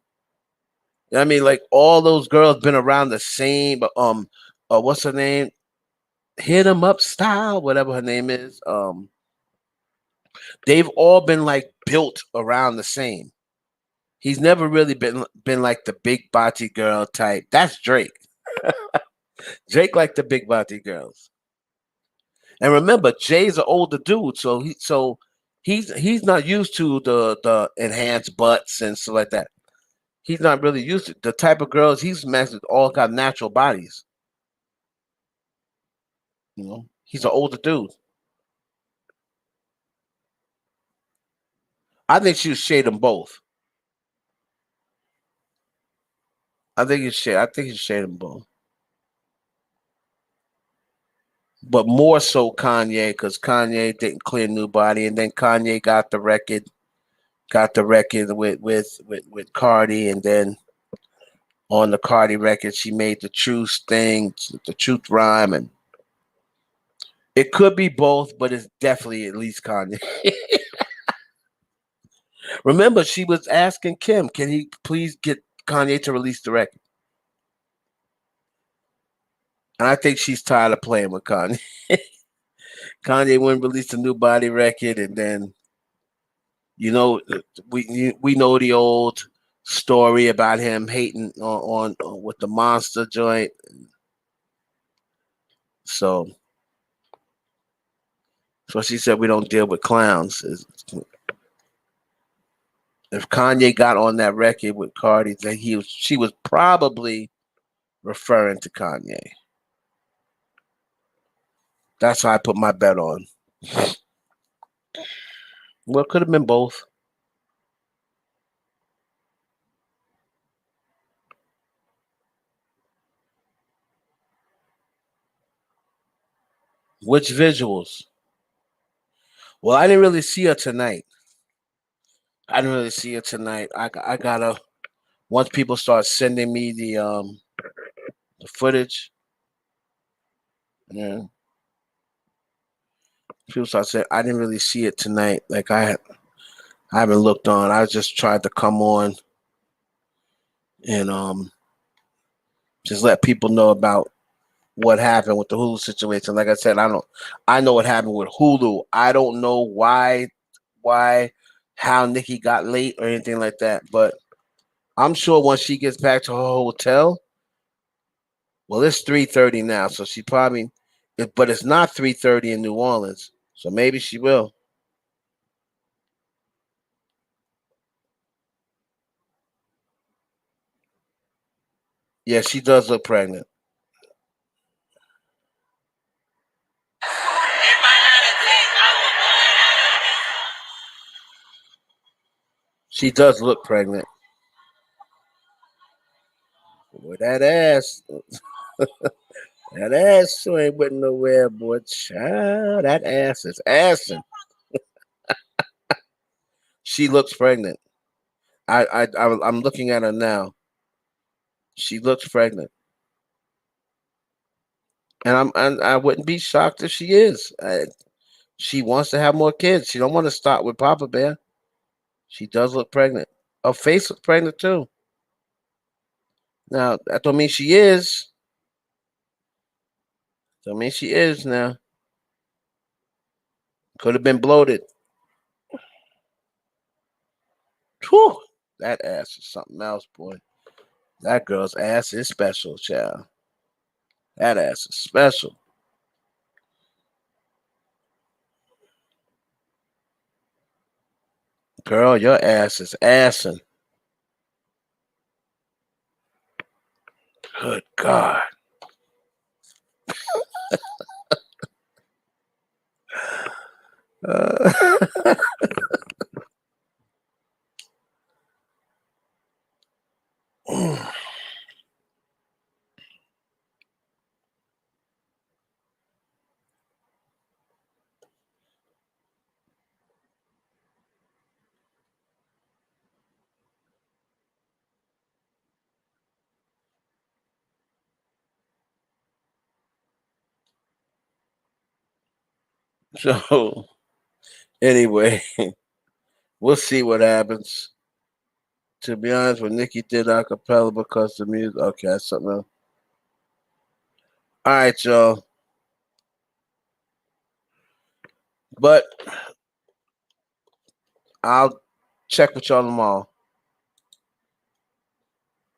I mean, like, all those girls been around the same. What's her name? Hit 'em up style, whatever her name is. They've all been like built around the same. He's never really been like the big body girl type. That's Drake. Drake like the big body girls. And remember, Jay's an older dude, so he's not used to the enhanced butts and stuff like that. He's not really used to the type of girls he's matched with. All got natural bodies. He's an older dude. I think she should shade them both. I think you shade them both, but more so Kanye, because Kanye didn't clear new body, and then Kanye got the record with Cardi, and then on the Cardi record, she made the truth thing, the truth rhyme, and it could be both, but it's definitely at least Kanye. Remember, she was asking Kim, can he please get Kanye to release the record? And I think she's tired of playing with Kanye. Kanye wouldn't release a new body record, and then you know we know the old story about him hating on with the monster joint. So she said we don't deal with clowns. If Kanye got on that record with Cardi, then she was probably referring to Kanye. That's how I put my bet on. Well, it could have been both. Which visuals? Well, I didn't really see her tonight. I didn't really see her tonight. I gotta once people start sending me the footage, yeah, people start saying I didn't really see it tonight. Like I haven't looked on. I just tried to come on and just let people know about what happened with the Hulu situation. Like I said, I know what happened with Hulu. I don't know why how Nicki got late or anything like that, but I'm sure once she gets back to her hotel, well, it's 3:30 now, so she probably, but it's not 3:30 in New Orleans, so maybe she will. Yeah, she does look pregnant. She does look pregnant. Boy, that ass sure ain't went nowhere, boy. Child, that ass is assing. She looks pregnant. I'm looking at her now. She looks pregnant, and I wouldn't be shocked if she is. She wants to have more kids. She don't want to stop with Papa Bear. She does look pregnant. Her face looks pregnant too. Now that don't mean she is. Don't mean she is now. Could have been bloated. Whew, that ass is something else, boy. That girl's ass is special, child. That ass is special. Girl, your ass is assing. Good God. Uh, so anyway, we'll see what happens. To be honest, when Nikki did acapella because the music, okay, that's something else. All right, y'all. But I'll check with y'all tomorrow.